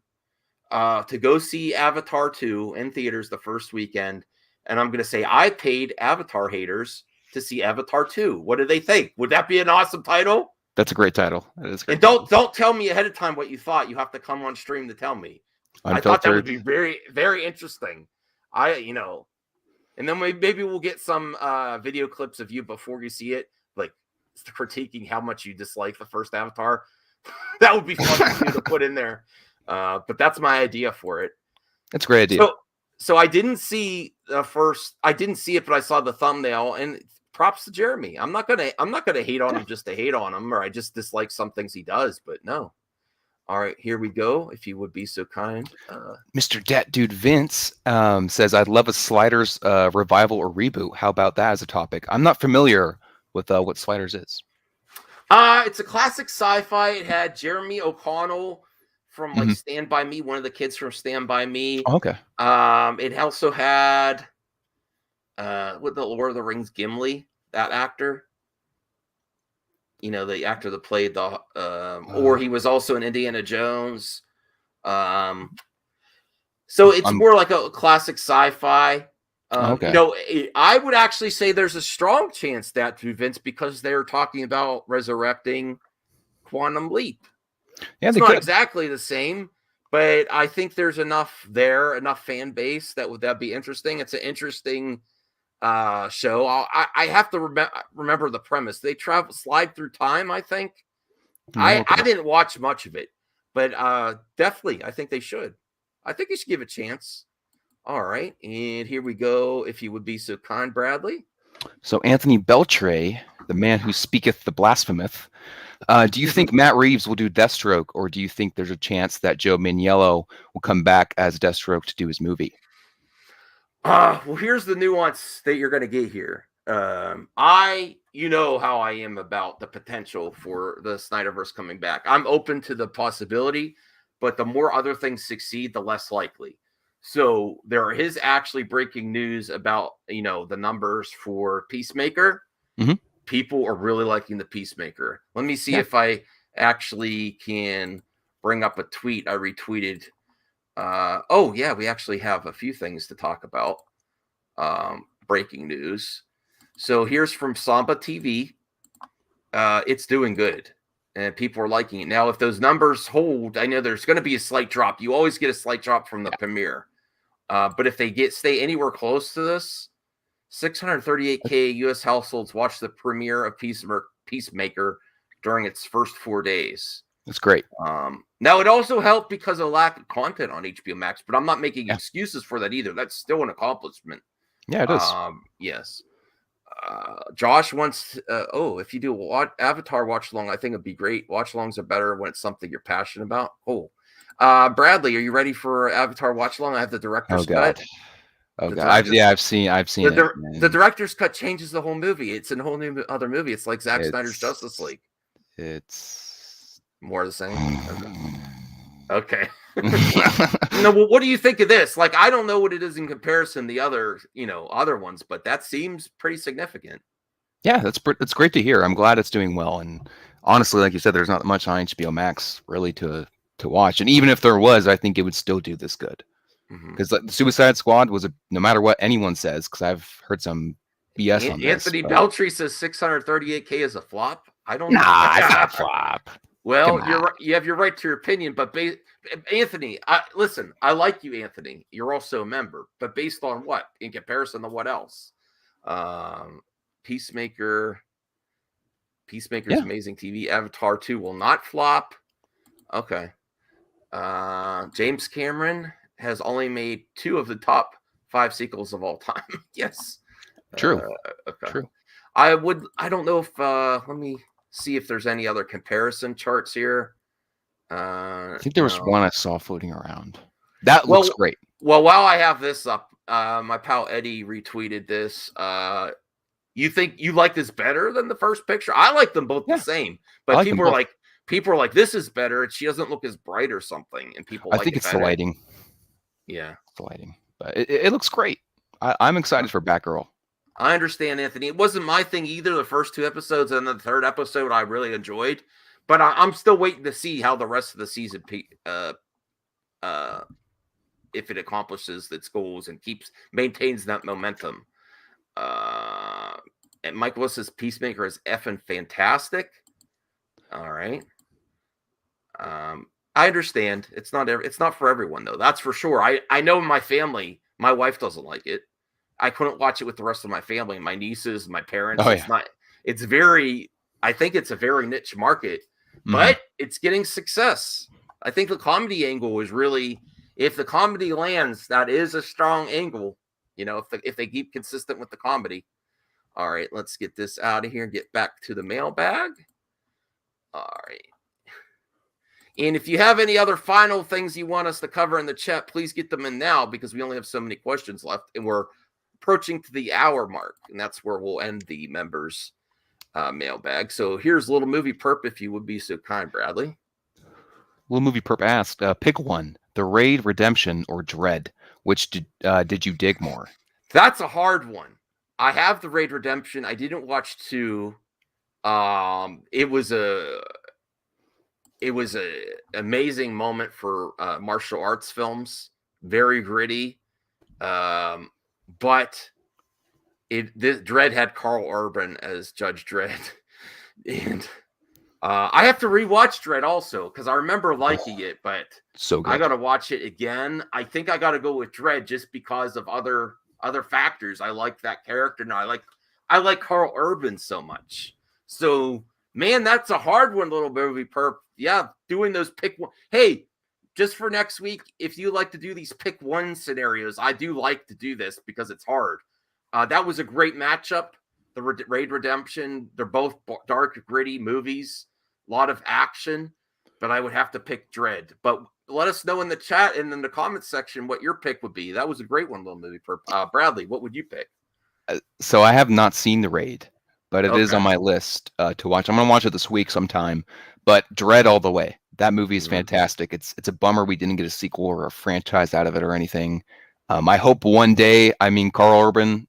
To go see Avatar 2 in theaters the first weekend. And I'm going to say I paid Avatar haters to see Avatar 2. What do they think? Would that be an awesome title? That's a great title. That is great. And don't tell me ahead of time what you thought. You have to come on stream to tell me. I thought that would be very, very interesting. And then maybe we'll get some video clips of you before you see it, like critiquing how much you dislike the first Avatar. That would be fun for you to put in there. But that's my idea for it. That's a great idea. So I didn't see I didn't see it, but I saw the thumbnail, and props to Jeremy. I'm not gonna hate on him just to hate on him, or I just dislike some things he does, but no. All right, here we go. If you would be so kind. Mr. Dat Dude Vince says, I'd love a Sliders revival or reboot. How about that as a topic? I'm not familiar with what Sliders is. It's a classic sci-fi. It had Jeremy O'Connell from Stand By Me, one of the kids from Stand By Me. Oh, okay. It also had with the Lord of the Rings Gimli, that actor. the actor that played or he was also in Indiana Jones. So it's more like a classic sci-fi. Okay. I would actually say there's a strong chance that through Vince, because they're talking about resurrecting Quantum Leap. Yeah, it's not exactly the same, but I think there's enough fan base that'd be interesting. It's an interesting show. I have to remember the premise. They slide through time, I think. I didn't watch much of it, but definitely I think they should. I think you should give it a chance. All right, and here we go. If you would be so kind, Bradley. So Anthony Beltray, the man who speaketh the blasphemous, do you think Matt Reeves will do Deathstroke, or do you think there's a chance that Joe Manganiello will come back as Deathstroke to do his movie? Well, here's the nuance that you're going to get here. You know how I am about the potential for the Snyderverse coming back. I'm open to the possibility, but the more other things succeed, the less likely. So there is actually breaking news about, the numbers for Peacemaker. Mm-hmm. People are really liking the Peacemaker. Let me see if I actually can bring up a tweet I retweeted. We actually have a few things to talk about. Breaking news. So here's from Samba TV. It's doing good, and people are liking it. Now, if those numbers hold, I know there's going to be a slight drop. You always get a slight drop from the premiere. But if they stay anywhere close to this, 638K U.S. households watched the premiere of Peacemaker during its first 4 days. That's great. Now, it also helped because of lack of content on HBO Max, but I'm not making excuses for that either. That's still an accomplishment. Yeah, it is. Yes. Josh wants, if you do Avatar watch along, I think it'd be great. Watch alongs are better when it's something you're passionate about. Cool. Bradley, are you ready for Avatar watch along? I have the director's cut. Oh god. I've seen it. The director's cut changes the whole movie. It's a whole new other movie. It's like Zack Snyder's Justice League. It's more the same. Okay. Well, what do you think of this? Like, I don't know what it is in comparison to the other ones, but that seems pretty significant. Yeah, that's great to hear. I'm glad it's doing well. And honestly, like you said, there's not much on HBO Max really to watch. And even if there was, I think it would still do this good. Because the Suicide Squad was no matter what anyone says, because I've heard some BS on this. Anthony Beltray says 638K is a flop. I don't know. It's not a flop. Well, you're right. You have your right to your opinion, but Anthony, listen, I like you, Anthony. You're also a member, but based on what? In comparison to what else? Peacemaker's amazing TV. Avatar 2 will not flop. Okay. James Cameron has only made 2 of the top 5 sequels of all time. Yes. True. Okay. True. I don't know if let me see if there's any other comparison charts here. I think there was one I saw floating around. That looks great. Well, while I have this up, my pal Eddie retweeted this. You think you like this better than the first picture? I like them both the same, but people are like, this is better. She doesn't look as bright or something, and people. I think it's the lighting. Yeah, the lighting, but it looks great. I'm excited for Batgirl. I understand, Anthony. It wasn't my thing either. The first 2 episodes and the 3rd episode I really enjoyed, but I'm still waiting to see how the rest of the season, if it accomplishes its goals and maintains that momentum. And Michael says Peacemaker is effing fantastic. All right. I understand. It's not for everyone though. That's for sure. I know in my family, my wife doesn't like it. I couldn't watch it with the rest of my family, my nieces, my parents. Oh, I think it's a very niche market, but it's getting success. I think the comedy angle is really, if the comedy lands, that is a strong angle, if they keep consistent with the comedy. All right, let's get this out of here and get back to the mailbag. All right. And if you have any other final things you want us to cover in the chat, please get them in now, because we only have so many questions left and we're approaching to the hour mark, and that's where we'll end the members mailbag. So here's Little Movie Perp, if you would be so kind, Bradley. Little Movie Perp asked, pick one, The Raid, Redemption, or Dread. Which did you dig more? That's a hard one. I have The Raid Redemption. I didn't watch 2. It was a amazing moment for martial arts films. Very gritty, but Dredd had Carl Urban as Judge Dredd, and I have to rewatch Dredd also because I remember liking it, but So good. I got to watch it again. I think I got to go with Dredd just because of other factors. I like that character, and I like Carl Urban so much. So, man, that's a hard one, little movie perp. Yeah, doing those pick one. Hey, just for next week, if you like to do these pick one scenarios, I do like to do this because it's hard. That was a great matchup. The Raid Redemption, they're both dark, gritty movies, a lot of action, but I would have to pick Dredd. But let us know in the chat and in the comments section what your pick would be. That was a great one, little movie perp. Bradley, what would you pick? So I have not seen The Raid, but it is on my list to watch. I'm going to watch it this week sometime, but Dredd all the way. That movie is fantastic. It's a bummer we didn't get a sequel or a franchise out of it or anything. I hope one day, Carl Urban,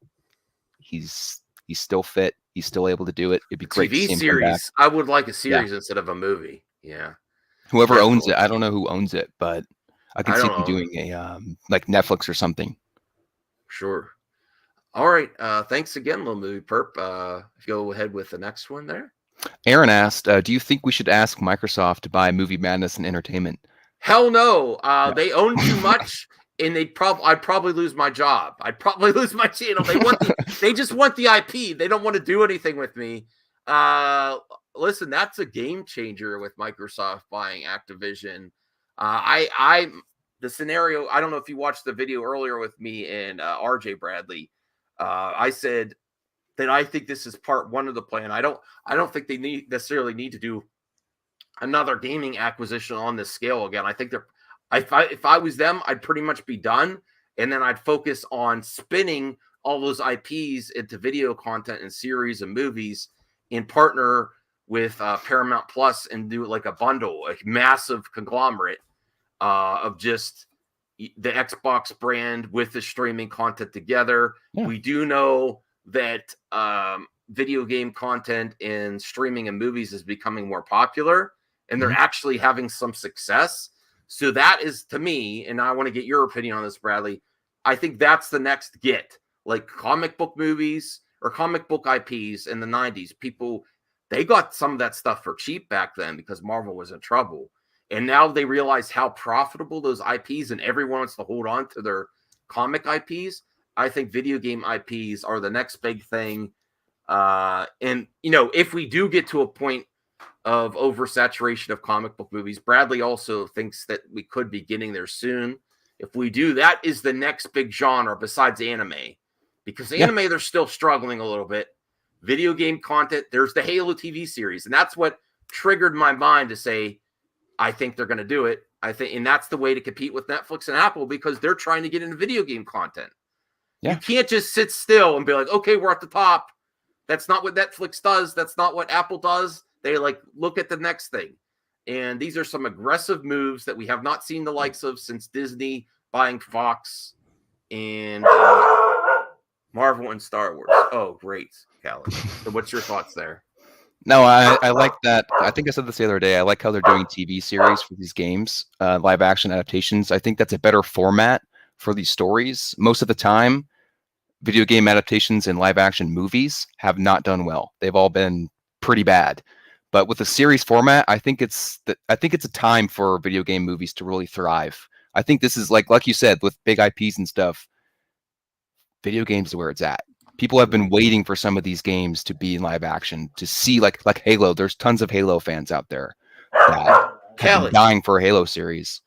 he's still fit. He's still able to do it. It'd be great to see him come back. I would like a series instead of a movie. Yeah. Whoever owns it, I don't know who owns it, but I can see them doing a like Netflix or something. Sure. All right. Thanks again, little movie perp. Go ahead with the next one there. Aaron asked, do you think we should ask Microsoft to buy Movie Madness and Entertainment? Hell no. They own too much, and I'd probably lose my job. I'd probably lose my channel. They just want the IP. They don't want to do anything with me. Listen, that's a game changer with Microsoft buying Activision. The scenario, I don't know if you watched the video earlier with me and RJ Bradley. I said that I think this is part one of the plan. I don't think they necessarily need to do another gaming acquisition on this scale again. I think if I was them, I'd pretty much be done, and then I'd focus on spinning all those IPs into video content and series and movies, and partner with Paramount Plus and do like a bundle, a massive conglomerate of just the Xbox brand with the streaming content together. Yeah. We do know that video game content and streaming and movies is becoming more popular, and they're actually having some success. So that is, to me, and I want to get your opinion on this, Bradley, I think that's the next get. Like comic book movies or comic book IPs in the 90s, people, they got some of that stuff for cheap back then because Marvel was in trouble. And now they realize how profitable those IPs, and everyone wants to hold on to their comic IPs. I think video game IPs are the next big thing. And, if we do get to a point of oversaturation of comic book movies, Bradley also thinks that we could be getting there soon. If we do, that is the next big genre besides anime. Because anime, they're still struggling a little bit. Video game content, there's the Halo TV series. And that's what triggered my mind to say, I think they're going to do it. And that's the way to compete with Netflix and Apple, because they're trying to get into video game content. Yeah. You can't just sit still and be like, okay, we're at the top. That's not what Netflix does. That's not what Apple does. They look at the next thing. And these are some aggressive moves that we have not seen the likes of since Disney buying Fox and Marvel and Star Wars. Oh, great, Callie. So what's your thoughts there? No, I like that. I think I said this the other day. I like how they're doing TV series for these games, live action adaptations. I think that's a better format for these stories. Most of the time, video game adaptations and live action movies have not done well. They've all been pretty bad. But with a series format, I think it's a time for video game movies to really thrive. I think this is like you said, with big IPs and stuff, video games is where it's at. People have been waiting for some of these games to be in live action, to see like Halo. There's tons of Halo fans out there that have been dying for a Halo series.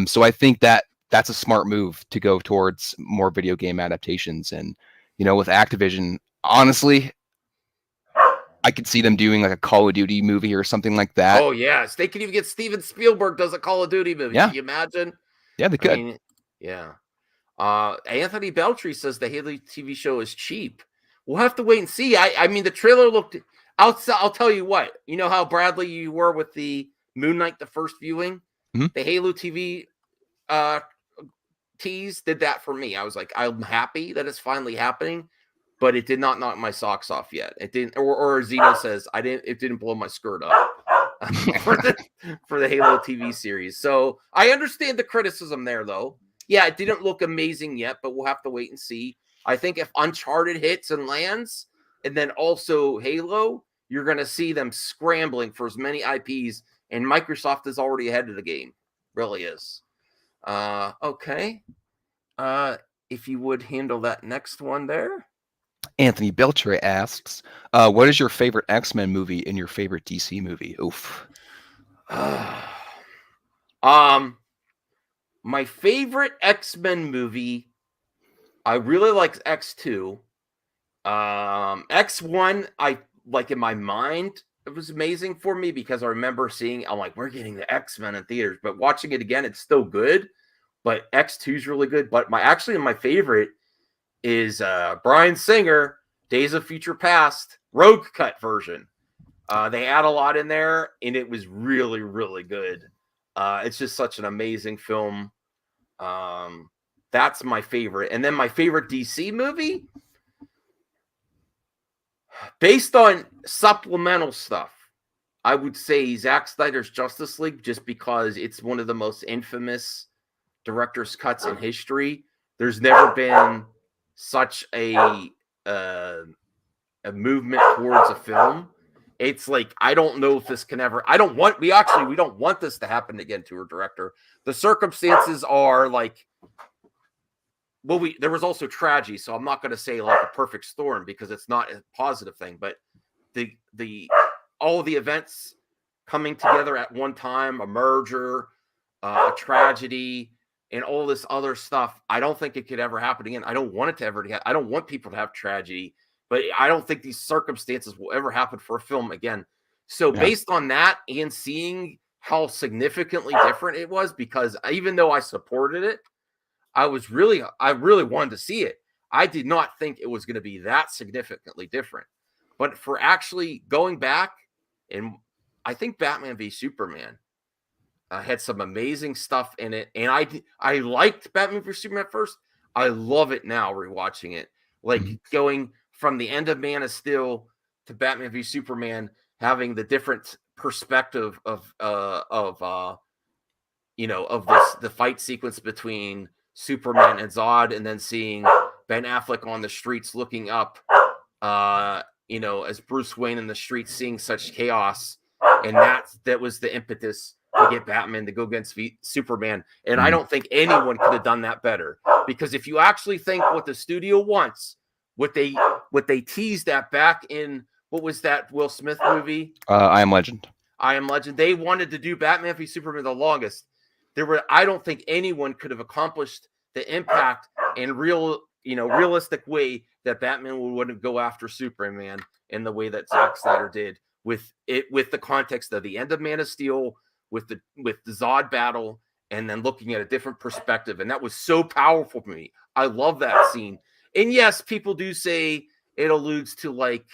So I think that's a smart move to go towards more video game adaptations. And, with Activision, honestly, I could see them doing like a Call of Duty movie or something like that. Oh, yes. They could even get Steven Spielberg does a Call of Duty movie. Yeah. Can you imagine? Yeah, they could. Yeah. Anthony Beltry says the Halo TV show is cheap. We'll have to wait and see. I mean, the trailer looked. I'll tell you what. You know how Bradley you were with the Moon Knight, the first viewing. Mm-hmm. The Halo TV tease did that for me. I was like, I'm happy that it's finally happening. but it did not knock my socks off yet. It didn't, or Zeno says it didn't blow my skirt up for the Halo TV series. So I understand the criticism there, though. Yeah, it didn't look amazing yet, but we'll have to wait and see. I think if Uncharted hits and lands, and then also Halo, you're going to see them scrambling for as many IPs, and Microsoft is already ahead of the game. Really is. Okay. If you would handle that next one there. Anthony Belcher asks, what is your favorite X-Men movie and your favorite DC movie? Oof. My favorite X-Men movie, I really like X2. X1, I like in my mind, it was amazing for me because I remember seeing, I'm like, we're getting the X-Men in theaters, but watching it again, it's still good. But X2 is really good. But my favorite is Bryan Singer, Days of Future Past, Rogue Cut version. They add a lot in there, and it was really, really good. It's just such an amazing film. That's my favorite. And then my favorite DC movie, based on supplemental stuff, I would say Zack Snyder's Justice League, just because it's one of the most infamous director's cuts in history. There's never been such a movement towards a film. It's like, I don't know if this can ever, we don't want this to happen again to a director. The circumstances are like, well, there was also tragedy, so I'm not going to say like a perfect storm because it's not a positive thing, but all the events coming together at one time, a merger, a tragedy, and all this other stuff, I don't think it could ever happen again. I don't want it to ever happen. I don't want people to have tragedy, but I don't think these circumstances will ever happen for a film again. So based on that and seeing how significantly different it was, because even though I supported it, I really wanted to see it. I did not think it was going to be that significantly different. But for actually going back, and I think Batman v Superman had some amazing stuff in it. And I liked Batman v Superman at first. I love it now, rewatching it. Like going from the end of Man of Steel to Batman v Superman, having the different perspective of the fight sequence between Superman and Zod, and then seeing Ben Affleck on the streets looking up, as Bruce Wayne in the streets, seeing such chaos. And that was the impetus to get Batman to go against Superman. And I don't think anyone could have done that better, because if you actually think what the studio wants, what they teased at back in, what was that Will Smith movie? I Am Legend. I Am Legend. They wanted to do Batman v Superman the longest. I don't think anyone could have accomplished the impact and realistic way that Batman wouldn't go after Superman in the way that Zack Snyder did, with the context of the end of Man of Steel, with the Zod battle, and then looking at a different perspective. And that was so powerful for me. I love that scene. And yes, people do say it alludes to like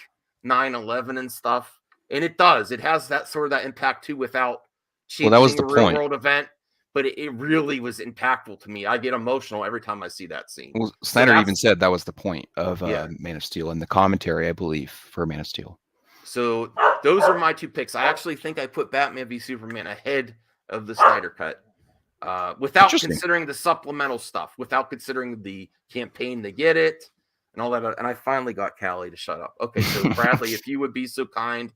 9/11 and stuff. And it does. It has that sort of that impact too, without changing that was the real point. world event. But it really was impactful to me. I get emotional every time I see that scene. Well, Snyder even said that was the point of Man of Steel in the commentary, I believe, for Man of Steel. So those are my two picks. I actually think I put Batman v Superman ahead of the Snyder cut, without considering the supplemental stuff, without considering the campaign to get it and all that. And I finally got Callie to shut up. Okay, so Bradley, if you would be so kind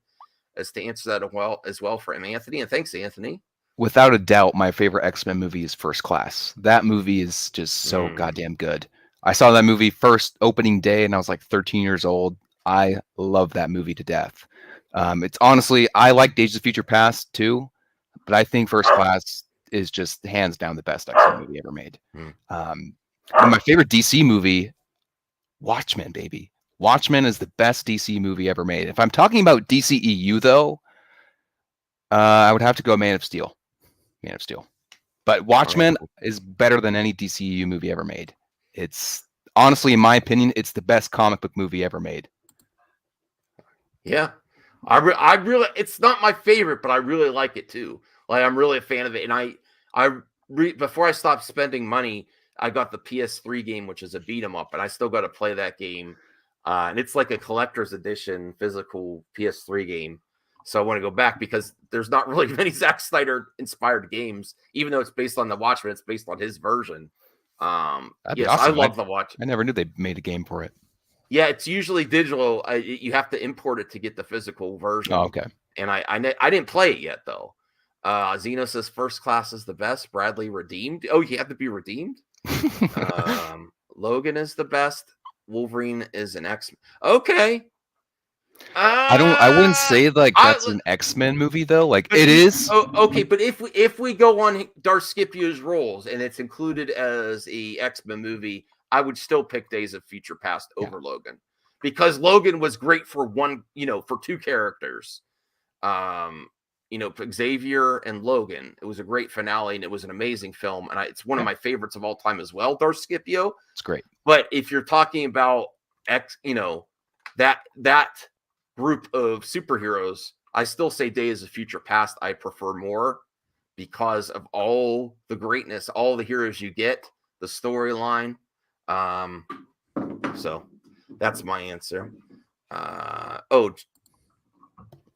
as to answer that as well for Anthony. And thanks, Anthony. Without a doubt, my favorite X-Men movie is First Class. That movie is just so goddamn good. I saw that movie first opening day, and I was like 13 years old. I love that movie to death. It's honestly, I like Days of Future Past too, but I think First Class is just hands down the best X-Men movie ever made. And my favorite DC movie, Watchmen, baby. Watchmen is the best DC movie ever made. If I'm talking about DCEU though, I would have to go Man of Steel. Man of Steel. But Watchmen is better than any DCEU movie ever made. It's honestly, in my opinion, it's the best comic book movie ever made. Yeah. I really, it's not my favorite, but I really like it too. Like, I'm really a fan of it. And before I stopped spending money, I got the PS3 game, which is a beat 'em up, and I still got to play that game. and it's like a collector's edition physical PS3 game. So I want to go back because there's not really many Zack Snyder inspired games, even though it's based on the Watchmen. It's based on his version. Yes, awesome. I love the Watchmen. I never knew they made a game for it. Yeah, it's usually digital. You have to import it to get the physical version. Oh, okay. And I didn't play it yet though. Zeno says First Class is the best. Bradley redeemed. Oh, you have to be redeemed. Logan is the best. Wolverine is an X. Okay. I wouldn't say like that's an X-Men movie though. Like it is. Oh, okay, but if we go on Darth Scipio's roles and it's included as a X-Men movie, I would still pick Days of Future Past over Logan, because Logan was great for for two characters. Xavier and Logan. It was a great finale and it was an amazing film. And it's one of my favorites of all time as well, Darth Scipio. It's great. But if you're talking about that group of superheroes, I still say Days of Future Past I prefer more because of all the greatness, all the heroes you get, the storyline. So that's my answer.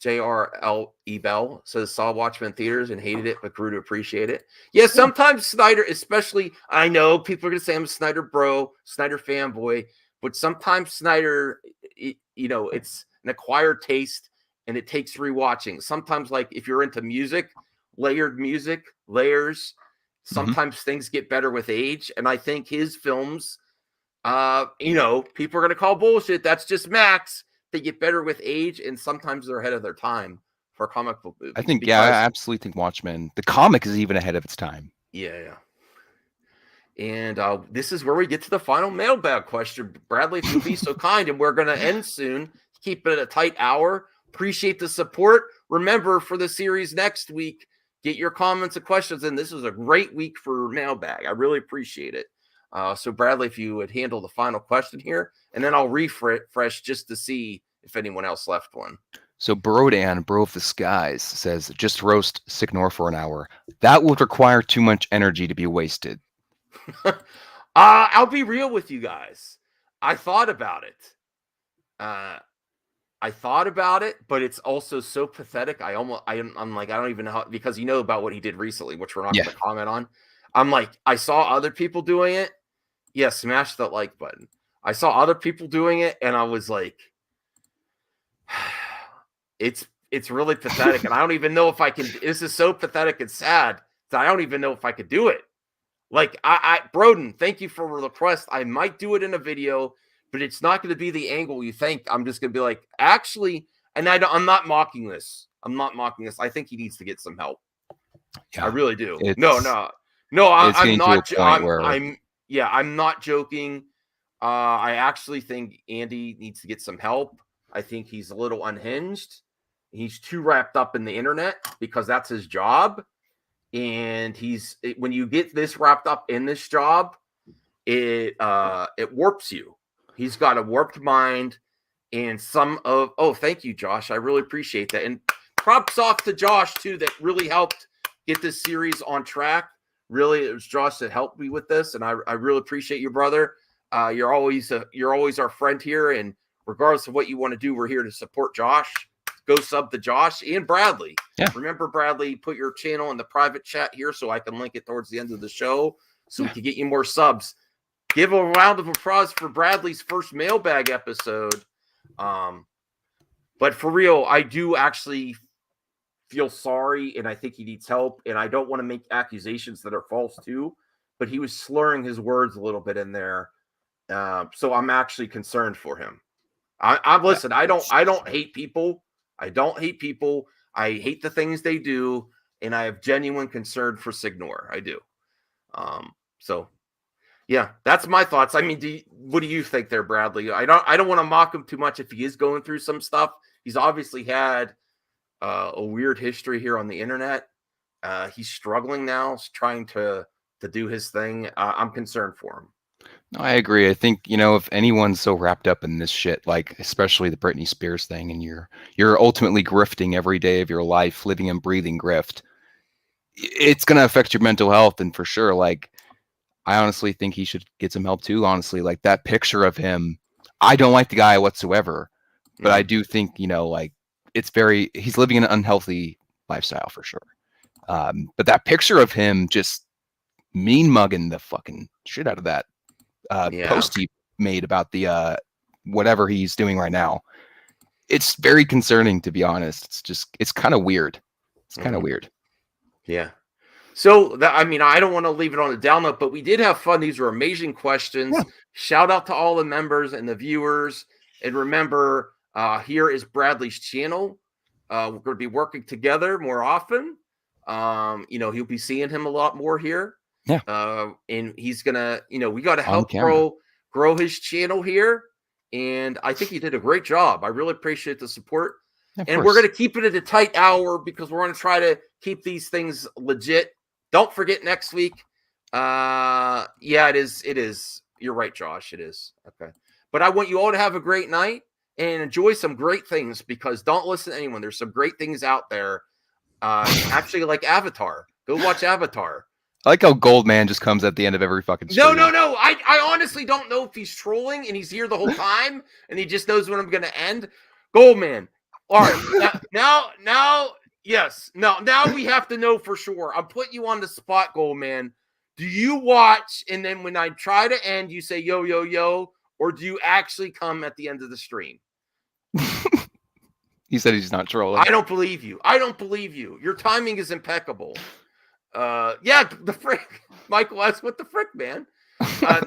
JRL Ebel says saw Watchmen theaters and hated it, but grew to appreciate it. Yeah, sometimes Snyder, especially, I know people are gonna say I'm a Snyder bro, Snyder fanboy, but sometimes Snyder, it's an acquired taste and it takes rewatching. Sometimes, like if you're into music, layers, sometimes things get better with age. And I think his films, people are gonna call bullshit. That's just Max. They get better with age, and sometimes they're ahead of their time for comic book movies. I think, I absolutely think Watchmen, the comic is even ahead of its time. Yeah. And this is where we get to the final mailbag question. Bradley, if you'll be so kind, and we're going to end soon. Keep it a tight hour. Appreciate the support. Remember, for the series next week, get your comments and questions in. This was a great week for mailbag. I really appreciate it. So, Bradley, if you would handle the final question here, and then I'll refresh just to see if anyone else left one. So, Brodan, Bro of the Skies, says, just roast Signor for an hour. That would require too much energy to be wasted. I'll be real with you guys. I thought about it. But it's also so pathetic. I'm like, I don't even know how, because you know about what he did recently, which we're not going to comment on. I'm like, I saw other people doing it. Yeah, smash that like button. I saw other people doing it, and I was like, it's really pathetic, and I don't even know if I can. This is so pathetic and sad that I don't even know if I could do it. Like, Broden, thank you for the request. I might do it in a video, but it's not going to be the angle you think. I'm just going to be like, actually, and I'm not mocking this. I think he needs to get some help. Yeah, I really do. No, I'm not. I'm not joking. I actually think Andy needs to get some help. I think he's a little unhinged. He's too wrapped up in the internet because that's his job. And when you get this wrapped up in this job, it warps you. He's got a warped mind, and thank you, Josh. I really appreciate that. And props off to Josh too, that really helped get this series on track. Really, it was Josh that helped me with this, and I really appreciate you, brother. You're always our friend here, and regardless of what you want to do, we're here to support Josh. Go sub to Josh and Bradley. Yeah. Remember, Bradley, put your channel in the private chat here so I can link it towards the end of the show so we can get you more subs. Give a round of applause for Bradley's first mailbag episode. But for real, I do actually feel sorry, and I think he needs help, and I don't want to make accusations that are false too, but he was slurring his words a little bit in there. So I'm actually concerned for him. Listen, I don't hate people. I hate the things they do, and I have genuine concern for Signor. I do. So yeah, that's my thoughts. I mean, what do you think there, Bradley? I don't want to mock him too much if he is going through some stuff. He's obviously had a weird history here on the internet. He's struggling now, trying to do his thing. I'm concerned for him. No, I agree. I think, if anyone's so wrapped up in this shit, like especially the Britney Spears thing, and you're ultimately grifting every day of your life, living and breathing grift, it's going to affect your mental health. And for sure, like, I honestly think he should get some help too. Honestly, like that picture of him, I don't like the guy whatsoever, but I do think, like he's living an unhealthy lifestyle for sure. But that picture of him just mean mugging the fucking shit out of that post he made about the whatever he's doing right now, it's very concerning, to be honest. It's kind of weird. It's kind of weird. Yeah. So I don't want to leave it on a down note, but we did have fun. These were amazing questions. Yeah. Shout out to all the members and the viewers. And remember, here is Bradley's channel. We're going to be working together more often. He'll be seeing him a lot more here. Yeah. And he's gonna, we got to help grow his channel here. And I think he did a great job. I really appreciate the support. And we're going to keep it at a tight hour because we're going to try to keep these things legit. Don't forget next week. It is. You're right, Josh. It is. Okay. But I want you all to have a great night and enjoy some great things, because don't listen to anyone. There's some great things out there. Actually, like Avatar. Go watch Avatar. I like how Goldman just comes at the end of every fucking stream. No. I honestly don't know if he's trolling and he's here the whole time and he just knows when I'm going to end. Goldman. All right. Now, yes. Now we have to know for sure. I'm putting you on the spot, Goldman. Do you watch, and then when I try to end, you say, yo, yo, yo, or do you actually come at the end of the stream? He said he's not trolling. I don't believe you. Your timing is impeccable. The frick. Michael asks, what the frick, man?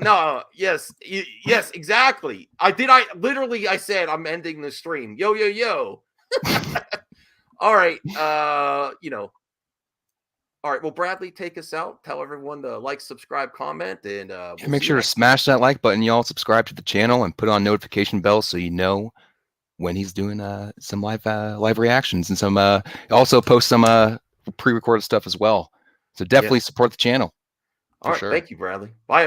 No, yes, exactly. I said I'm ending the stream. Yo, yo, yo. All right. All right. Well, Bradley, take us out. Tell everyone to like, subscribe, comment, and make sure to smash that like button, y'all. Subscribe to the channel and put on notification bell so you know when he's doing some live reactions and some also post some pre-recorded stuff as well. So definitely support the channel. All right. Sure. Thank you, Bradley. Bye, everyone.